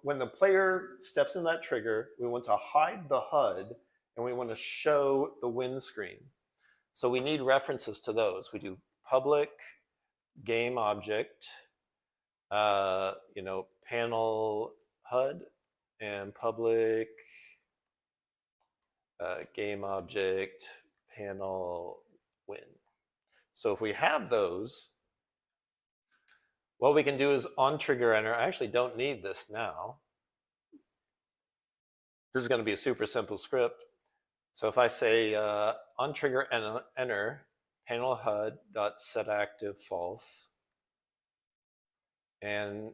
when the player steps in that trigger, we want to hide the HUD and we want to show the win screen. So we need references to those. We do public game object, panel HUD, and public game object panel win. So if we have those, what we can do is on trigger enter. I actually don't need this now. This is going to be a super simple script. So if I say on trigger enter panel HUD dot set active false and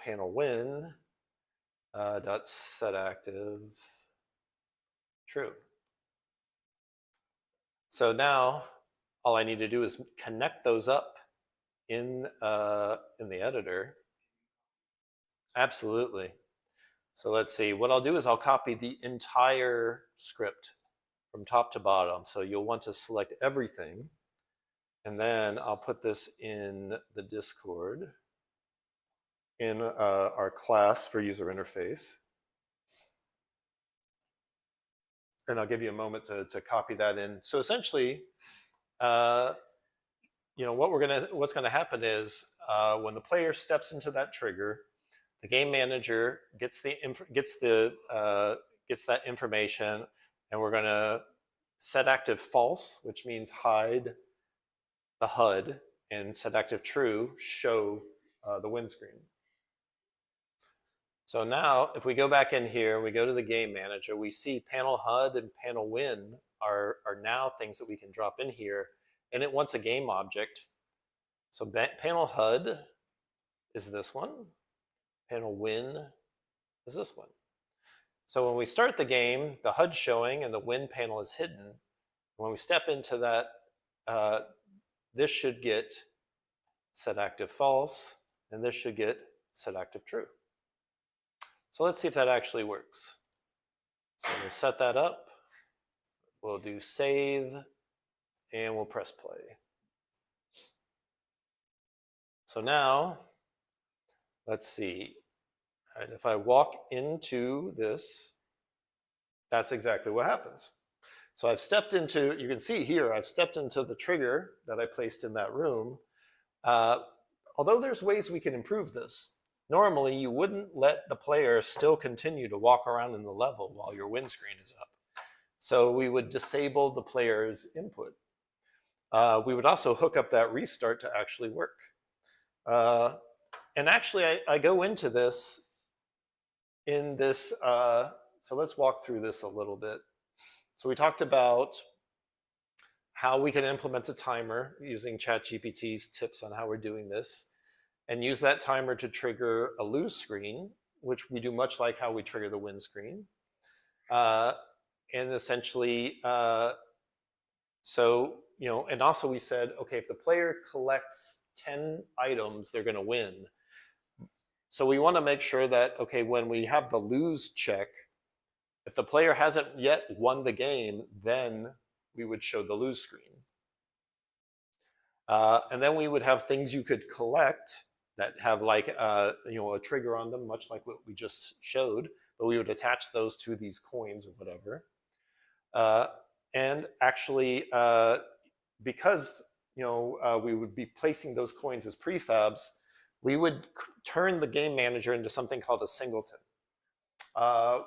panel win dot set active true. So now all I need to do is connect those up in the editor. Absolutely. So let's see. What I'll do is I'll copy the entire script from top to bottom. So you'll want to select everything. And then I'll put this in the Discord in our class for user interface. And I'll give you a moment to copy that in. So essentially, what's gonna happen is when the player steps into that trigger, the game manager gets that information, and we're gonna set active false, which means hide the HUD, and set active true, show the win screen. So now, if we go back in here, we go to the game manager, we see panel HUD and panel win are now things that we can drop in here, and it wants a game object. So panel HUD is this one. Panel win is this one. So when we start the game, the HUD showing and the win panel is hidden. When we step into that, this should get set active false, and this should get set active true. So let's see if that actually works. So we'll set that up. We'll do save, and we'll press play. So now, let's see. All right, if I walk into this, that's exactly what happens. So I've stepped into, you can see here, I've stepped into the trigger that I placed in that room. Although there's ways we can improve this. Normally, you wouldn't let the player still continue to walk around in the level while your win screen is up. So we would disable the player's input. We would also hook up that restart to actually work. And actually, I go into this in this, so let's walk through this a little bit. So we talked about how we can implement a timer using ChatGPT's tips on how we're doing this, and use that timer to trigger a lose screen, which we do much like how we trigger the win screen. And essentially, and also we said, okay, if the player collects 10 items, they're gonna win. So we wanna make sure that, okay, when we have the lose check, if the player hasn't yet won the game, then we would show the lose screen. And then we would have things you could collect that have like a trigger on them, much like what we just showed, but we would attach those to these coins or whatever. And actually, because we would be placing those coins as prefabs, we would turn the game manager into something called a singleton,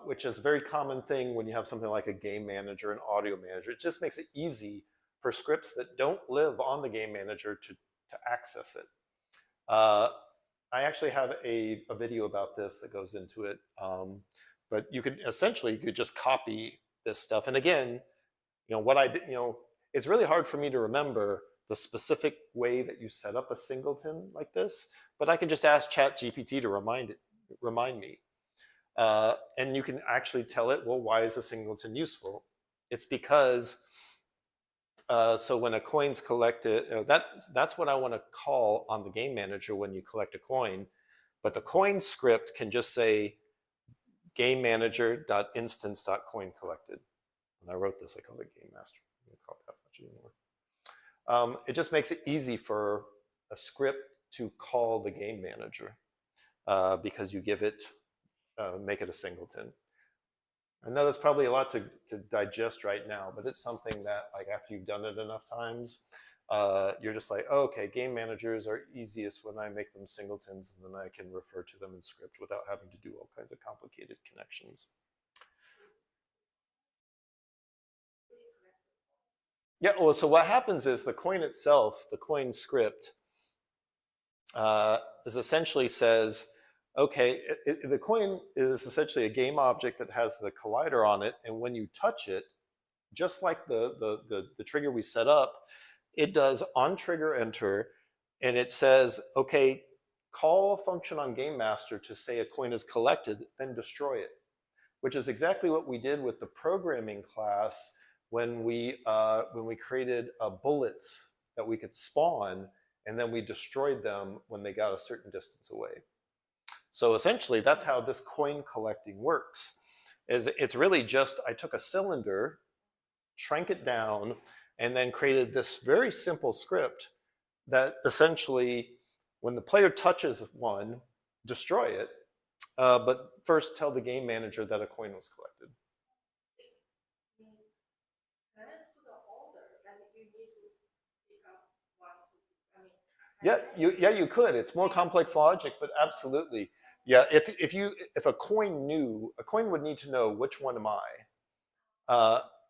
which is a very common thing when you have something like a game manager and audio manager. It just makes it easy for scripts that don't live on the game manager to access it. I actually have a video about this that goes into it, but you could just copy this stuff. And again, what I did, it's really hard for me to remember the specific way that you set up a singleton like this, but I can just ask ChatGPT to remind me. And you can actually tell it, well, why is a singleton useful? It's because, so when a coin's collected, that's what I want to call on the game manager when you collect a coin. But the coin script can just say GameManager.instance.coin collected. When I wrote this, I called it Game Master. I don't call it that much anymore. It just makes it easy for a script to call the game manager because you give it, make it a singleton. I know that's probably a lot to digest right now, but it's something that, like, after you've done it enough times, you're just like, oh, okay, game managers are easiest when I make them singletons, and then I can refer to them in script without having to do all kinds of complicated connections. Yeah, well, so what happens is the coin itself, the coin script, is essentially says, okay, the coin is essentially a game object that has the collider on it, and when you touch it, just like the trigger we set up, it does on trigger enter, and it says, okay, call a function on GameMaster to say a coin is collected, then destroy it, which is exactly what we did with the programming class when we created bullets that we could spawn, and then we destroyed them when they got a certain distance away. So essentially, that's how this coin collecting works. Is it's really just I took a cylinder, shrank it down, and then created this very simple script that essentially, when the player touches one, destroy it, but first tell the game manager that a coin was collected. Yeah, you could. It's more complex logic, but absolutely. Yeah, if a coin would need to know which one am I,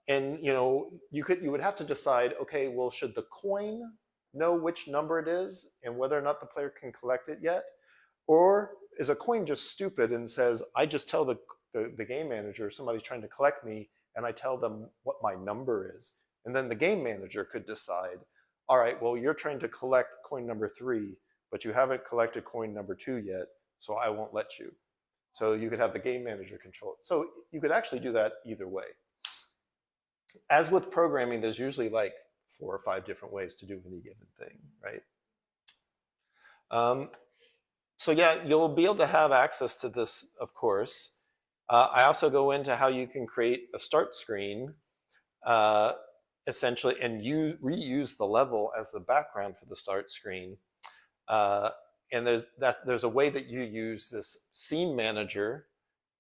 and you would have to decide. Okay, well, should the coin know which number it is and whether or not the player can collect it yet, or is a coin just stupid and says, I just tell the game manager somebody's trying to collect me, and I tell them what my number is, and then the game manager could decide, all right, well, you're trying to collect coin number 3, but you haven't collected coin number 2 yet, so I won't let you. So you could have the game manager control it. So you could actually do that either way. As with programming, there's usually like 4 or 5 different ways to do any given thing, right? So yeah, you'll be able to have access to this, of course. I also go into how you can create a start screen, essentially, and you reuse the level as the background for the start screen. And there's a way that you use this scene manager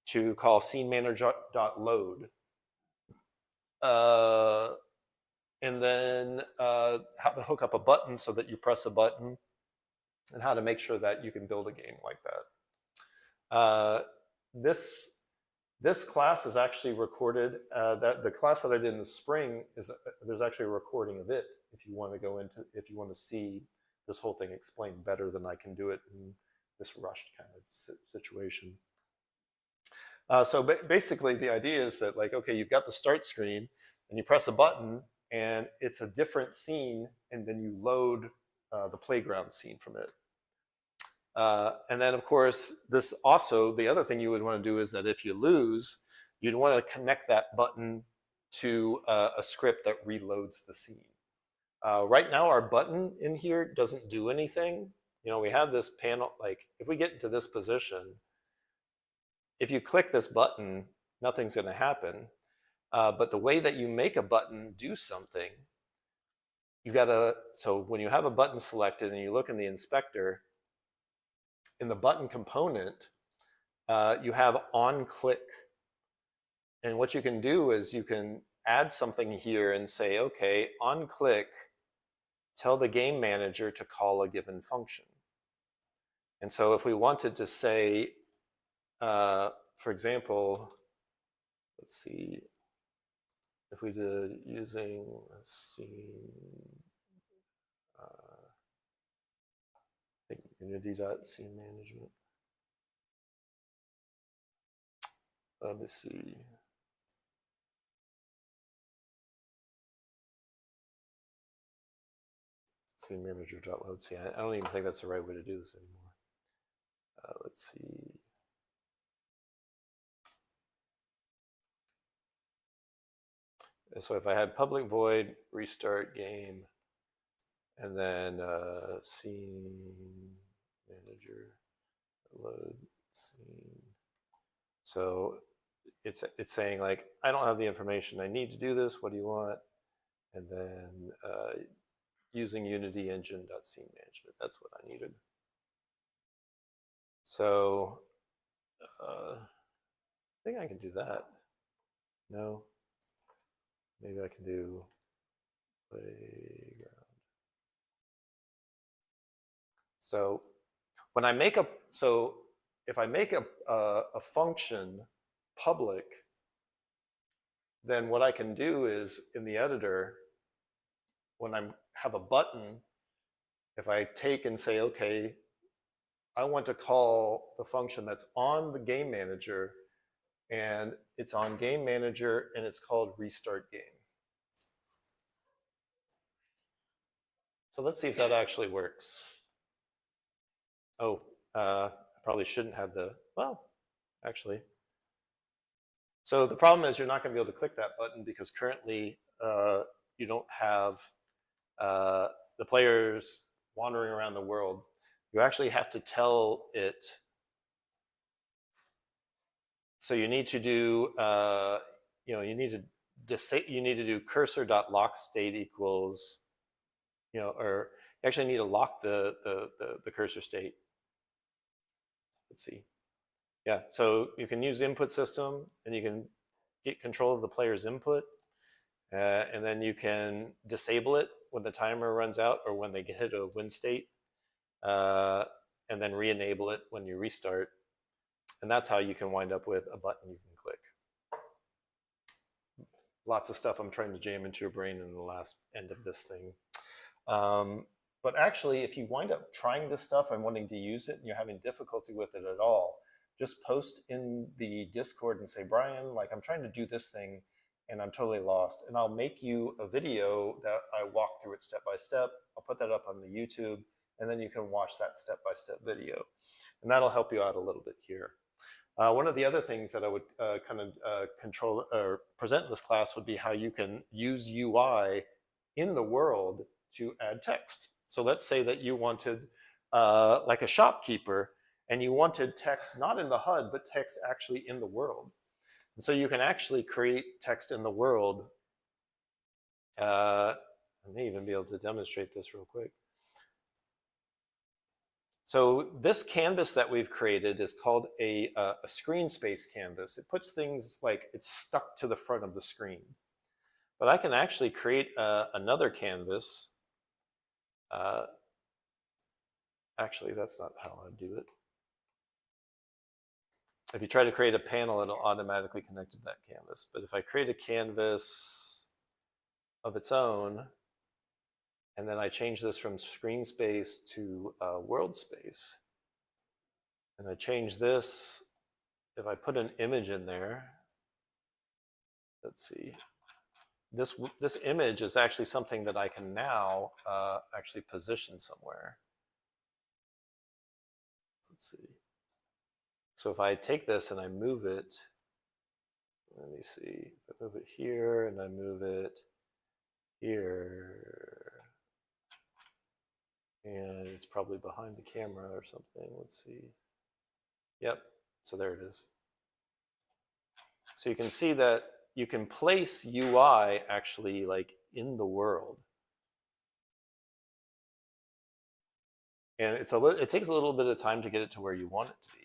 to call scene manager.load. And then how to hook up a button so that you press a button, and how to make sure that you can build a game like that. This class is actually recorded. The class that I did in the spring there's actually a recording of it if you want to see this whole thing explained better than I can do it in this rushed kind of situation. So basically, the idea is that, like, okay, you've got the start screen, and you press a button, and it's a different scene, and then you load the playground scene from it. And then, of course, the other thing you would want to do is that if you lose, you'd want to connect that button to a script that reloads the scene. Right now, our button in here doesn't do anything. We have this panel, like if we get into this position, if you click this button, nothing's going to happen. But the way that you make a button do something, so when you have a button selected and you look in the inspector, in the button component, you have on click. And what you can do is you can add something here and say, okay, on click, tell the game manager to call a given function. And so if we wanted to say, for example, let's see, if we did using a scene, I think Unity.scene management. Let me see. Scene manager.load. See, I don't even think that's the right way to do this anymore. Let's see. So if I had public void, restart game, and then scene manager load scene. So it's saying, like, I don't have the information I need to do this. What do you want? And then using Unity engine.scene management. That's what I needed. So I think I can do that. No. Maybe I can do playground. So when I make a, so if I make a function public, then what I can do is in the editor, when I have a button, if I take and say, okay, I want to call the function that's on the game manager, and it's on game manager and it's called restart game. So let's see if that actually works. Oh, I probably shouldn't have the, well, actually. So the problem is you're not going to be able to click that button because currently you don't have the players wandering around the world. You actually have to tell it. So you need to do, you need to do cursor.lockState equals, or you actually need to lock the cursor state. Let's see. Yeah, so you can use input system and you can get control of the player's input. And then you can disable it when the timer runs out or when they hit a win state. And then re-enable it when you restart. And that's how you can wind up with a button you can click. Lots of stuff I'm trying to jam into your brain in the last end of this thing. But actually, if you wind up trying this stuff and wanting to use it and you're having difficulty with it at all, just post in the Discord and say, Brian, like I'm trying to do this thing and I'm totally lost. And I'll make you a video that I walk through it step by step. I'll put that up on the YouTube and then you can watch that step-by-step video. And that'll help you out a little bit here. One of the other things that I would control or present in this class would be how you can use UI in the world to add text. So let's say that you wanted like a shopkeeper and you wanted text not in the HUD, but text actually in the world. And so you can actually create text in the world. I may even be able to demonstrate this real quick. So this canvas that we've created is called a screen space canvas. It puts things like it's stuck to the front of the screen. But I can actually create another canvas. Actually, that's not how I do it. If you try to create a panel, it'll automatically connect to that canvas. But if I create a canvas of its own, and then I change this from screen space to world space, and I change this, if I put an image in there, let's see, this image is actually something that I can now actually position somewhere. Let's see. So if I take this and I move it, let me see, if I move it here and I move it here, and it's probably behind the camera or something. Let's see. Yep, so there it is. So you can see that you can place UI actually like in the world. And it takes a little bit of time to get it to where you want it to be.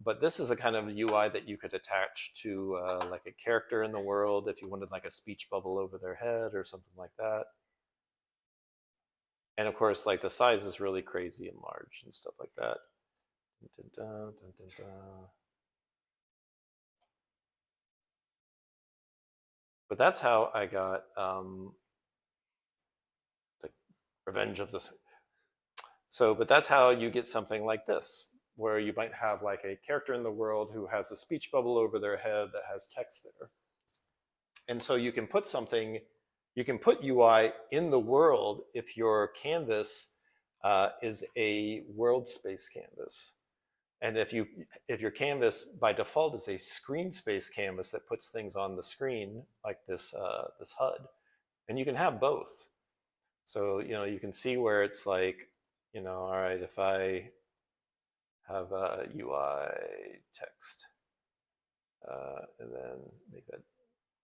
But this is a kind of UI that you could attach to like a character in the world if you wanted like a speech bubble over their head or something like that. And of course, like the size is really crazy and large and stuff like that. Dun, dun, dun, dun, dun. But that's how I got the Revenge of the. So, but that's how you get something like this, where you might have like a character in the world who has a speech bubble over their head that has text there. And so you can put something, you can put UI in the world if your canvas is a world space canvas. And if your canvas by default is a screen space canvas that puts things on the screen like this this HUD, and you can have both. So you can see where it's like, all right, if I have a UI text and then make that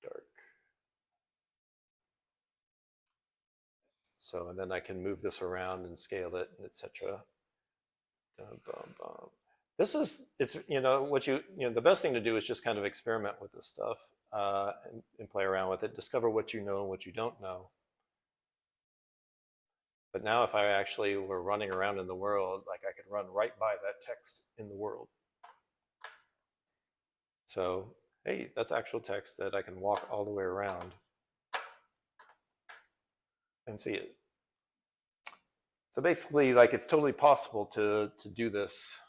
dark. So and then I can move this around and scale it, and etc. This is, it's, the best thing to do is just kind of experiment with this stuff and play around with it, discover what you know and what you don't know. But now if I actually were running around in the world, like I could run right by that text in the world. So, hey, that's actual text that I can walk all the way around and see it. So basically, like it's totally possible to do this.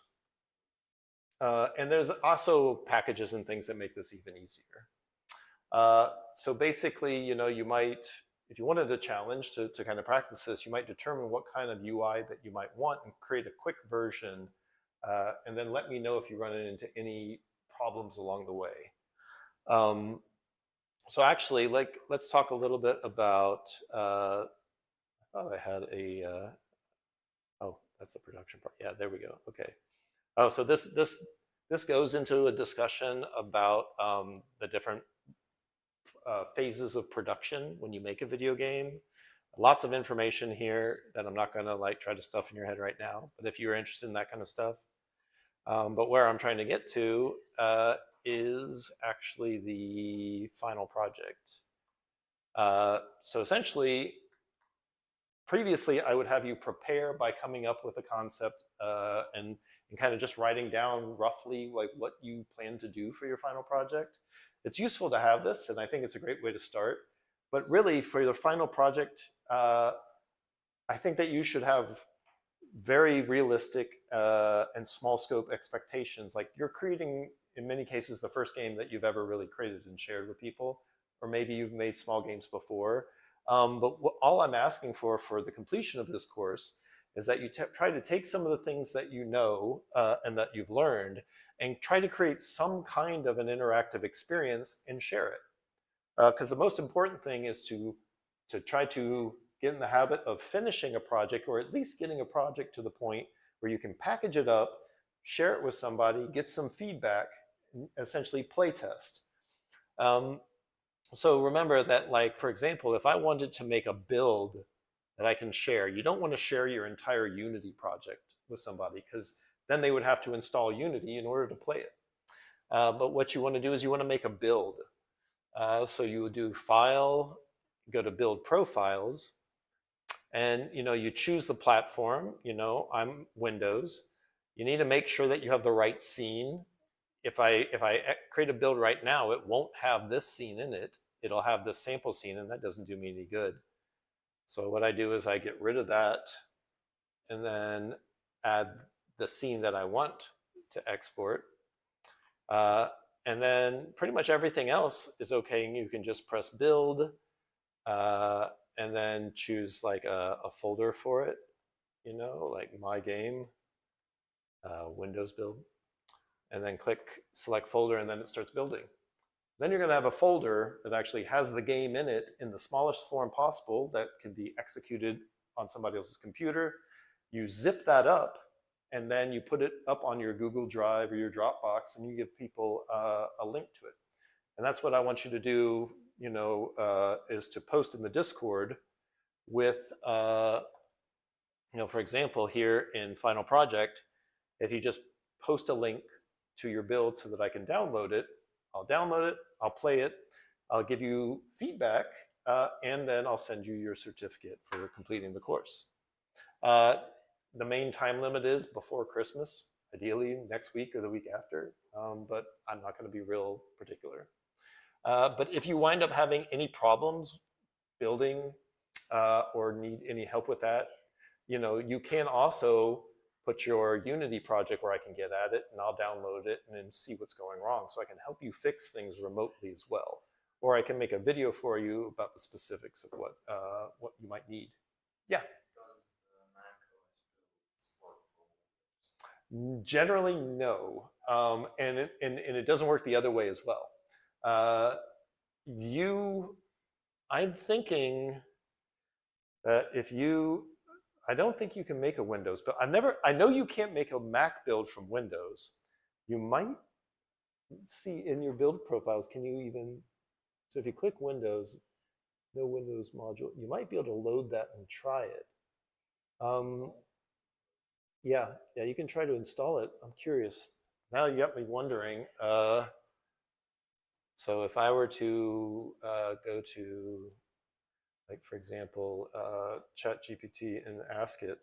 And there's also packages and things that make this even easier. So basically, you might, if you wanted a challenge to kind of practice this, you might determine what kind of UI that you might want and create a quick version, and then let me know if you run into any problems along the way. So actually, let's talk a little bit about, I thought I had oh, that's the production part. Yeah, there we go. Okay. Oh, so this goes into a discussion about the different phases of production when you make a video game. Lots of information here that I'm not going to like try to stuff in your head right now. But if you're interested in that kind of stuff, but where I'm trying to get to is actually the final project. So essentially, previously I would have you prepare by coming up with a concept and kind of just writing down roughly like what you plan to do for your final project. It's useful to have this, and I think it's a great way to start. But really, for the final project, I think that you should have very realistic and small scope expectations. Like you're creating, in many cases, the first game that you've ever really created and shared with people, or maybe you've made small games before. But all I'm asking for the completion of this course is that you try to take some of the things that you know and that you've learned and try to create some kind of an interactive experience and share it. Because the most important thing is to try to get in the habit of finishing a project, or at least getting a project to the point where you can package it up, share it with somebody, get some feedback, essentially play test. So remember that, like, for example, if I wanted to make a build that I can share, you don't want to share your entire Unity project with somebody because then they would have to install Unity in order to play it. But what you want to do is you want to make a build. So you would do File, go to Build Profiles, and you choose the platform. I'm Windows. You need to make sure that you have the right scene. If I create a build right now, it won't have this scene in it. It'll have this sample scene, and that doesn't do me any good. So what I do is I get rid of that and then add the scene that I want to export. And then pretty much everything else is okay. And you can just press build and then choose like a folder for it, like my game, Windows build, and then click select folder, and then it starts building. Then you're going to have a folder that actually has the game in it in the smallest form possible that can be executed on somebody else's computer. You zip that up, and then you put it up on your Google Drive or your Dropbox, and you give people a link to it. And that's what I want you to do, is to post in the Discord with, for example, here in Final Project, if you just post a link to your build so that I can download it, I'll download it, I'll play it, I'll give you feedback, and then I'll send you your certificate for completing the course. The main time limit is before Christmas, ideally next week or the week after, but I'm not going to be real particular. But if you wind up having any problems building or need any help with that, you can also put your Unity project where I can get at it, and I'll download it and then see what's going wrong. So I can help you fix things remotely as well. Or I can make a video for you about the specifics of what you might need. Yeah. Generally, no. And it doesn't work the other way as well. I'm thinking that I don't think you can make a Windows build. I know you can't make a Mac build from Windows. You might see in your build profiles, so if you click Windows, no Windows module, you might be able to load that and try it. Yeah, you can try to install it. I'm curious. Now you got me wondering. So if I were to go to like for example, ChatGPT and ask it,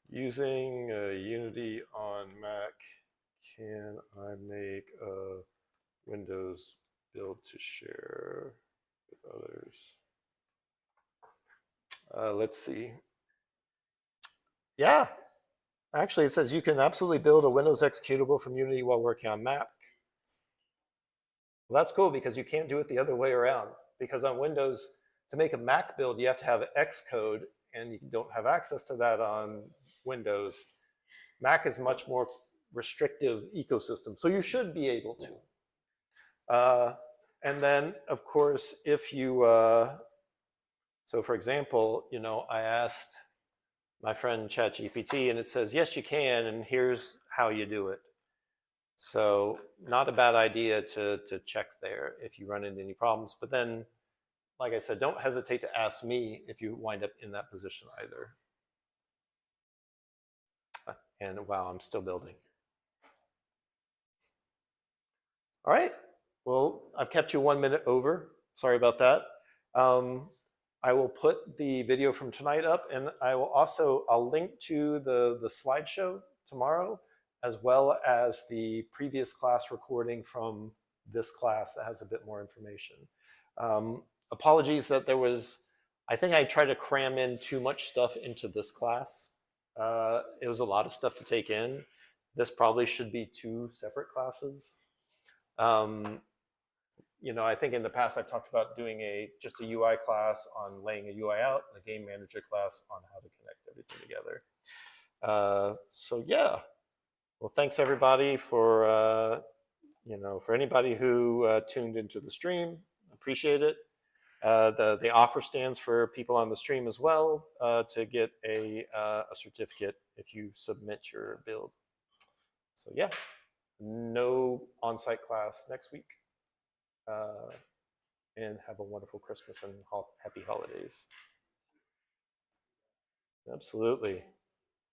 using Unity on Mac, can I make a Windows build to share with others? Let's see. Yeah, actually, it says you can absolutely build a Windows executable from Unity while working on Mac. Well, that's cool because you can't do it the other way around. Because on Windows, to make a Mac build, you have to have Xcode, and you don't have access to that on Windows. Mac is much more restrictive ecosystem, so you should be able to. And then, of course, if you, so for example, I asked my friend ChatGPT, and it says, yes, you can, and here's how you do it. So not a bad idea to check there if you run into any problems. But then, like I said, don't hesitate to ask me if you wind up in that position either. And wow, I'm still building. All right. Well, I've kept you 1 minute over. Sorry about that. I will put the video from tonight up, and I'll link to the slideshow tomorrow, as well as the previous class recording from this class that has a bit more information. Apologies that I think I tried to cram in too much stuff into this class. It was a lot of stuff to take in. This probably should be 2 separate classes. I think in the past I've talked about doing just a UI class on laying a UI out, and a GameManager class on how to connect everything together. So yeah, well, thanks everybody for anybody who tuned into the stream. Appreciate it. The offer stands for people on the stream as well to get a certificate if you submit your build. So yeah, no on-site class next week. And have a wonderful Christmas and happy holidays. Absolutely.